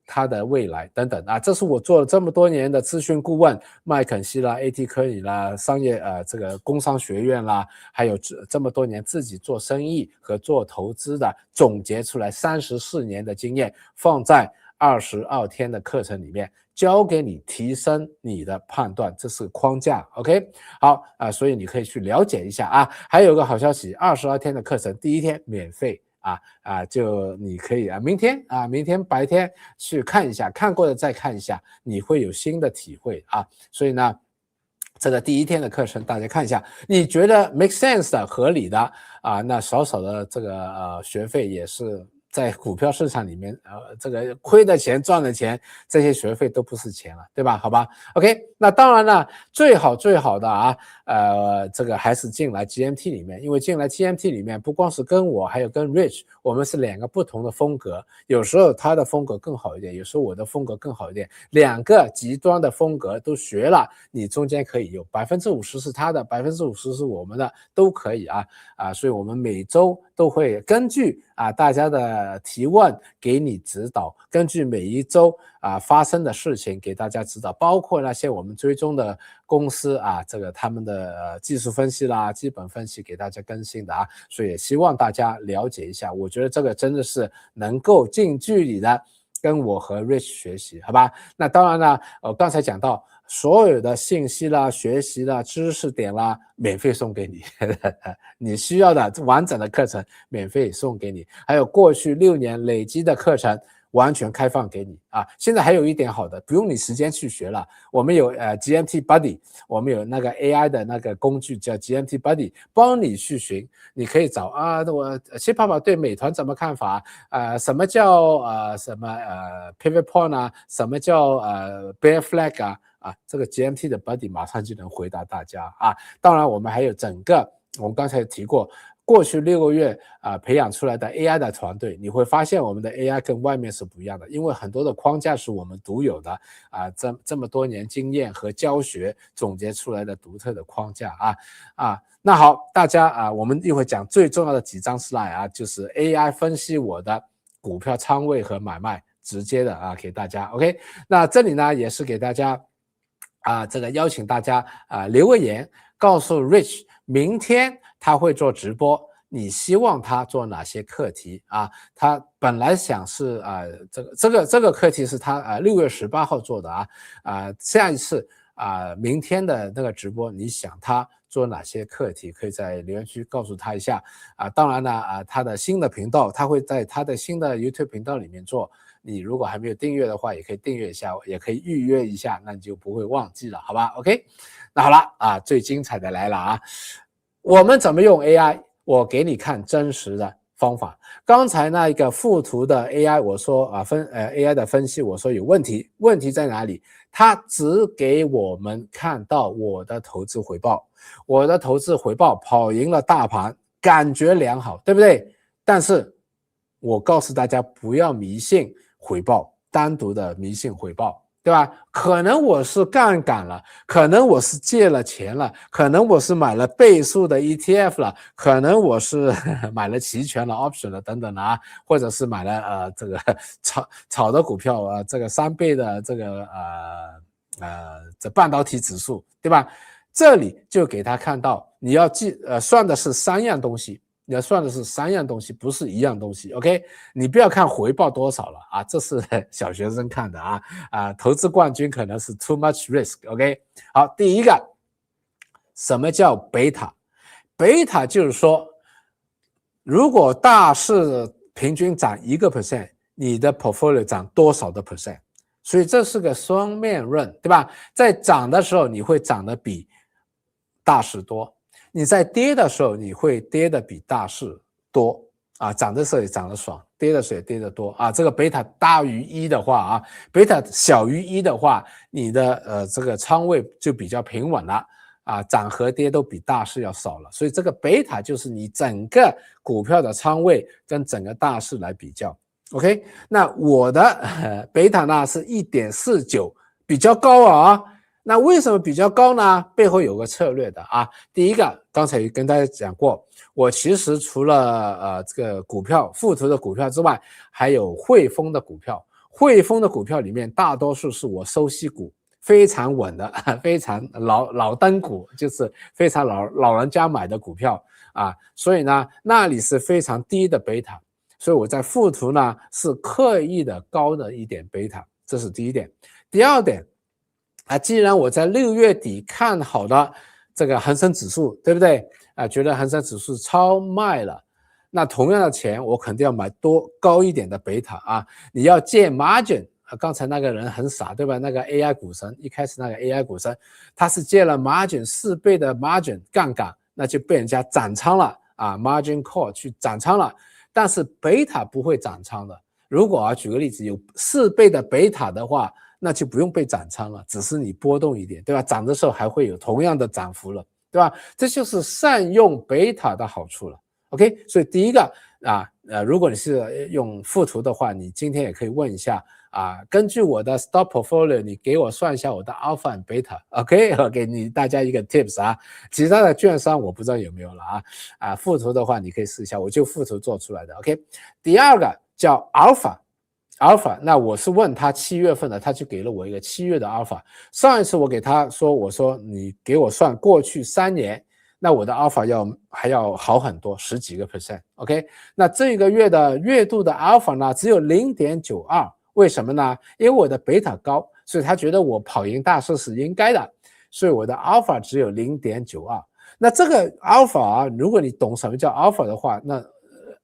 它的未来等等啊，这是我做了這麼多年的諮詢顧問，麥肯錫啦、AT 科里啦、商業這個工商學院啦，還有這麼多年自己做生意和做投資的總結出來34年的經驗，放在22天的課程裡面教給你，提升你的判斷，這是框架 OK。 好所以你可以去了解一下啊。還有個好消息，22天的課程第1天免費就你可以明天白天去看一下，看過的再看一下，你會有新的體會啊。所以呢，這個第1天的課程大家看一下，你覺得 make sense 的合理的那少少的這個學費也是在股票市場裡面這個虧的錢賺的錢，這些學費都不是錢了，對吧？好吧 OK。 那當然了，最好的這個還是進來 GMT 裡面，因為進來 GMT 裡面不光是跟我，還有跟 Rich， 我們是2個不同的風格，有時候他的風格更好一點，有時候我的風格更好一點，2個極端的風格都學了，你中間可以有 50% 是他的， 50% 是我們的，都可以所以我们每周都會根據大家的提問給你指導，根據每一周發生的事情給大家指導，包括那些我們追蹤的公司這個他們的技術分析啦、基本分析給大家更新的所以也希望大家了解一下，我覺得這個真的是能夠近距離的跟我和 Rich 學習，好吧？那當然了，我剛才講到所有的信息啦、學習啦、知識點啦，免費送給你，你需要的完整的課程免費送給你，還有過去6年累積的課程完全開放給你現在還有一點好的，不用你時間去學了，我們有GMT Buddy， 我們有那個 AI 的那個工具叫 GMT Buddy， 幫你去尋，你可以找我謝爸爸對美團怎麼看法什麼叫什麼pivot point 什麼叫bear flag 這個 GMT 的 Buddy 馬上就能回答大家當然我們還有整個我們剛才提過過去6個月培養出來的 AI 的團隊，你會發現我們的 AI 跟外面是不一樣的，因為很多的框架是我們獨有的這麼多年經驗和教學總結出來的獨特的框架那好，大家我們一會講最重要的幾張 slide 就是 AI 分析我的股票倉位和買賣，直接的給大家 OK。 那這裡呢也是給大家這個邀請大家留個言，告訴 Rich 明天他會做直播，你希望他做哪些課題他本來想是這個課題是他6月18號做的下一次明天的那個直播你想他做哪些課題，可以在留言區告訴他一下當然了他的新的頻道他會在他的新的 YouTube 頻道裡面做，你如果還沒有訂閱的話也可以訂閱一下，也可以預約一下，那你就不會忘記了，好吧 OK。 那好了最精彩的來了我們怎麼用 AI， 我給你看真實的方法。剛才那一個附圖的 AI 我說AI 的分析我說有問題，問題在哪裡？它只給我們看到我的投資回報，我的投資回報跑贏了大盤，感覺良好，對不對？但是我告訴大家不要迷信回報，單獨的迷信回報，對吧？可能我是槓桿了，可能我是借了錢了，可能我是買了倍數的 ETF 了，可能我是買了期權了 option 了等等或者是買了這個炒的股票這個3倍的這個這半導體指數，對吧？這裡就給他看到你要算的是3樣東西，你要算的是3樣東西，不是1樣東西 ，OK？ 你不要看回報多少了啊，這是小學生看的投資冠軍可能是 too much risk，OK？ 好，第一個，什麼叫貝塔？貝塔就是說，如果大市平均漲1%，你的 portfolio 漲多少的 percent？ 所以這是個雙面刃，對吧？在漲的時候，你會漲得比大市多。你在跌的時候，你會跌得比大市多漲的時候也漲得爽，跌的時候也跌得多這個貝塔大於1的話貝塔小於1的話，你的這個倉位就比較平穩了漲和跌都比大市要少了，所以這個貝塔就是你整個股票的倉位跟整個大市來比較。OK， 那我的貝塔呢是 1.49， 比較高那為什麼比較高呢？背後有個策略的第一個，剛才跟大家講過，我其實除了這個股票富途的股票之外，還有匯豐的股票。匯豐的股票裡面大多數是我收息股，非常穩的，非常老登股，就是非常老人家買的股票所以呢，那裡是非常低的貝塔。所以我在富途呢是刻意的高的一點貝塔，這是第一點。第二點既然我在6月底看好的這個恒生指數，對不對覺得恒生指數超賣了，那同樣的錢我肯定要買高一點的貝塔你要借 margin剛才那個人很傻，对吧？那個 AI 股神，一開始那個 AI 股神，他是借了 margin 4倍的 margin 槓桿，那就被人家斬倉了margin call 去斬倉了。但是貝塔不會斬倉的，如果舉個例子有4倍的貝塔的話，那就不用被斬倉了，只是你波動一點，對吧？漲的時候還會有同樣的漲幅了，對吧？這就是善用貝塔的好處了。OK， 所以第一個如果你是用富途的話，你今天也可以問一下根據我的 stock portfolio， 你給我算一下我的 alpha and beta。OK， 我給你大家一個 tips 其他的券商我不知道有沒有了富途的話你可以試一下，我就富途做出來的。OK， 第二個叫 alpha， 那我是問他7月份的，他就给了我一個7月的 alpha。上一次我給他说，我說你給我算過去3年。那我的 alpha 還要好很多，10幾個 percent。OK， 那這個月的月度的 alpha 呢只有 0.92， 為什麼呢？因為我的貝塔高，所以他覺得我跑贏大市是應該的，所以我的 alpha 只有 0.92。那這個 alpha 如果你懂什麼叫 alpha 的話，那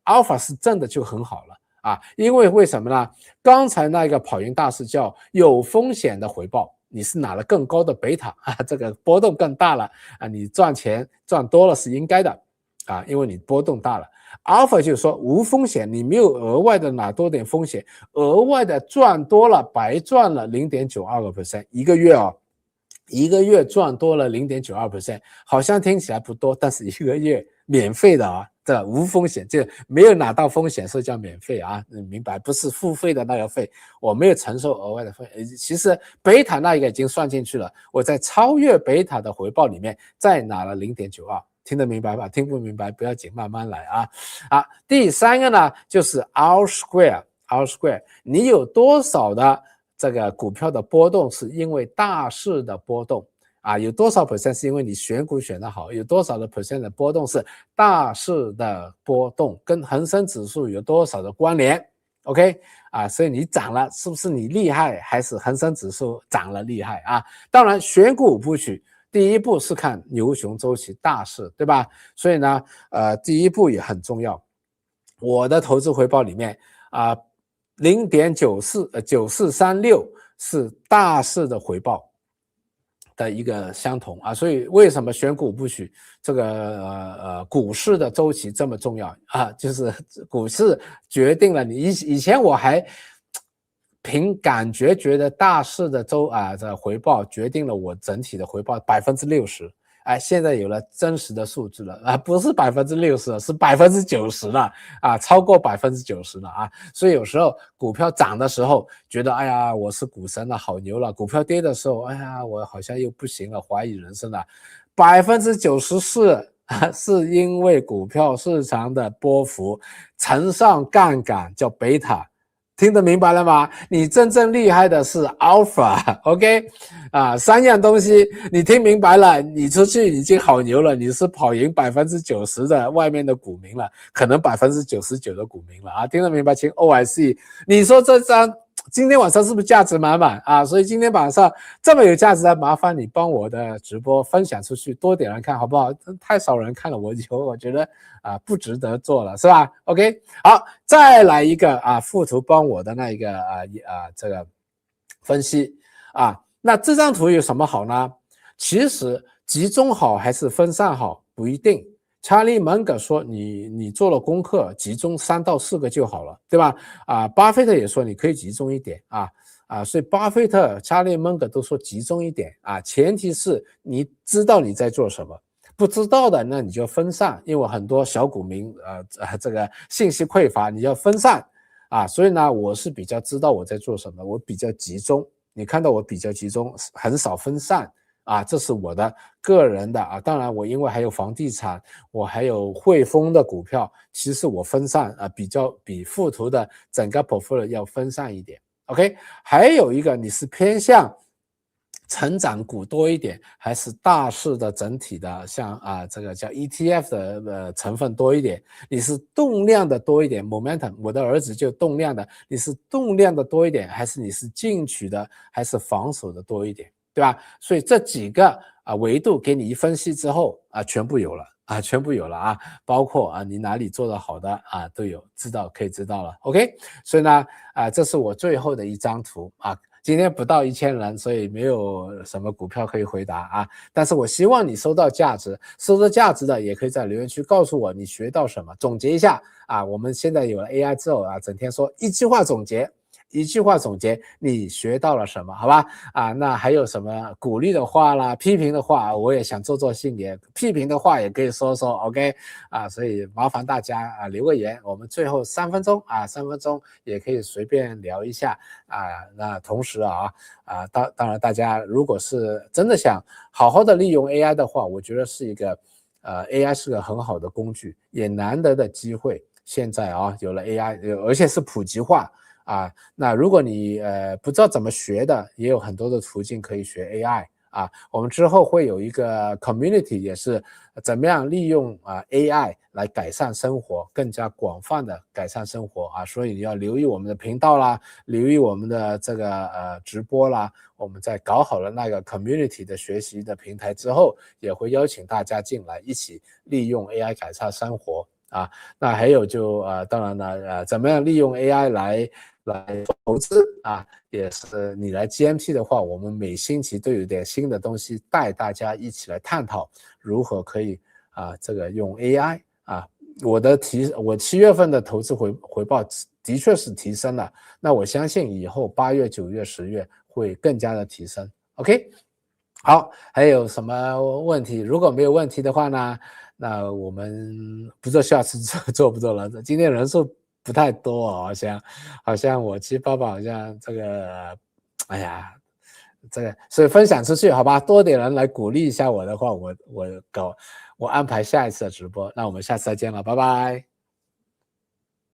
alpha 是真的就很好了因為什麼呢？剛才那個跑贏大市叫有風險的回報。你是拿了更高的貝塔這個波動更大了你賺錢賺多了是應該的因為你波動大了。Alpha 就是說無風險，你沒有額外的拿多點風險，額外的賺多了白賺了 0.92% 一個月一個月賺多了 0.92%， 好像聽起來不多，但是一個月免費的這無風險，就沒有拿到風險是叫免費你明白？不是付費的那個費，我沒有承受額外的費。其實貝塔那個已經算進去了，我在超越貝塔的回報裡面再拿了 0.92， 聽得明白吧？聽不明白不要緊，慢慢來第三個呢就是 R square， 你有多少的這個股票的波動是因為大市的波動有多少 percent 是因為你選股選得好，有多少的 percent 的波動是大市的波動，跟恆生指數有多少的關聯 OK 所以你漲了是不是你厲害，還是恆生指數漲了厲害當然選股部曲第一步是看牛熊週期大勢，對吧？所以呢第一步也很重要。我的投資回報裡面0.9436是大勢的回報的一個相同所以為什麼選股部曲這個股市的週期這麼重要就是股市決定了你以前我還憑感覺覺得大勢的這回報決定了我整體的回報 60%現在有了真實的數字了不是 60%是 90% 了超過 90% 了所以有時候股票漲的時候覺得哎呀我是股神了，好牛了，股票跌的时候哎呀我好像又不行了，懷疑人生了。 94% 是因為股票市場的波幅乘上槓桿叫貝塔聽得明白了嗎？你真正厲害的是 Alpha，OK？三樣東西你聽明白了，你出去已經好牛了，你是跑贏90%的外面的股民了，可能99%的股民了啊！聽得明白，請 OIC。你說這張今天晚上是不是價值滿滿啊？所以今天晚上這麼有價值的，麻煩你幫我的直播分享出去，多點人看好不好？太少人看了，我覺得不值得做了，是吧 ？OK， 好，再來一個附图幫我的那一个这个分析那這張圖有什麼好呢？其實集中好還是分散好不一定。查理芒格說你做了功課，集中3到4個就好了，對吧？巴菲特也說你可以集中一點所以巴菲特、查理芒格都說集中一點前提是你知道你在做什麼，不知道的那你就分散，因為很多小股民這個信息匱乏，你要分散所以呢，我是比較知道我在做什麼，我比較集中，你看到我比較集中，很少分散。這是我的個人的當然我因為還有房地產，我還有匯豐的股票，其實我分散比附圖的整個 portfolio 要分散一點 ，OK？ 還有一個你是偏向成長股多一點，還是大勢的整體的像這個叫 ETF 的成分多一點？你是動量的多一點 momentum， 我的兒子就動量的，你是動量的多一點，還是你是進取的，還是防守的多一點？對吧？所以這幾個維度給你一分析之後全部有了全部有了包括你哪裡做得好的都有可以知道了 OK。 所以呢這是我最後的一張圖今天不到1000人，所以沒有什麼股票可以回答但是我希望你收到價值，收到價值的也可以在留言區告訴我你學到什麼，總結一下我們現在有了 AI 之後整天說一句話總結你學到了什麼，好吧那還有什麼鼓勵的話啦，批評的話我也想做信也批評的話也可以說 OK 所以麻煩大家留個言，我們最後3分鐘3分鐘也可以隨便聊一下那同時當然大家如果是真的想好好的利用 AI 的話，我覺得是一個AI 是個很好的工具，也難得的機會，現在有了 AI 而且是普及化那如果你不知道怎麼學的，也有很多的途徑可以學 AI我們之後會有一個 community， 也是怎麼樣利用AI 來改善生活，更加廣泛的改善生活所以你要留意我們的頻道啦，留意我們的這個直播啦，我們在搞好了那個 community 的學習的平台之後，也會邀請大家進來一起利用 AI 改善生活那還有就當然了怎麼樣利用 AI 來投資也是你來 GMT 的話，我們每星期都有點新的東西帶大家一起來探討如何可以這個用 AI我7月份的投資回報的確是提升了，那我相信以後8月、9月、10月會更加的提升 OK。 好，還有什麼問題？如果沒有問題的話呢，那我們不知道下次做不做了，今天人數不太多好像我788好像這個哎呀這個，所以分享出去好吧，多點人來鼓勵一下我的話，我安排下一次的直播，那我們下次再見了，拜拜。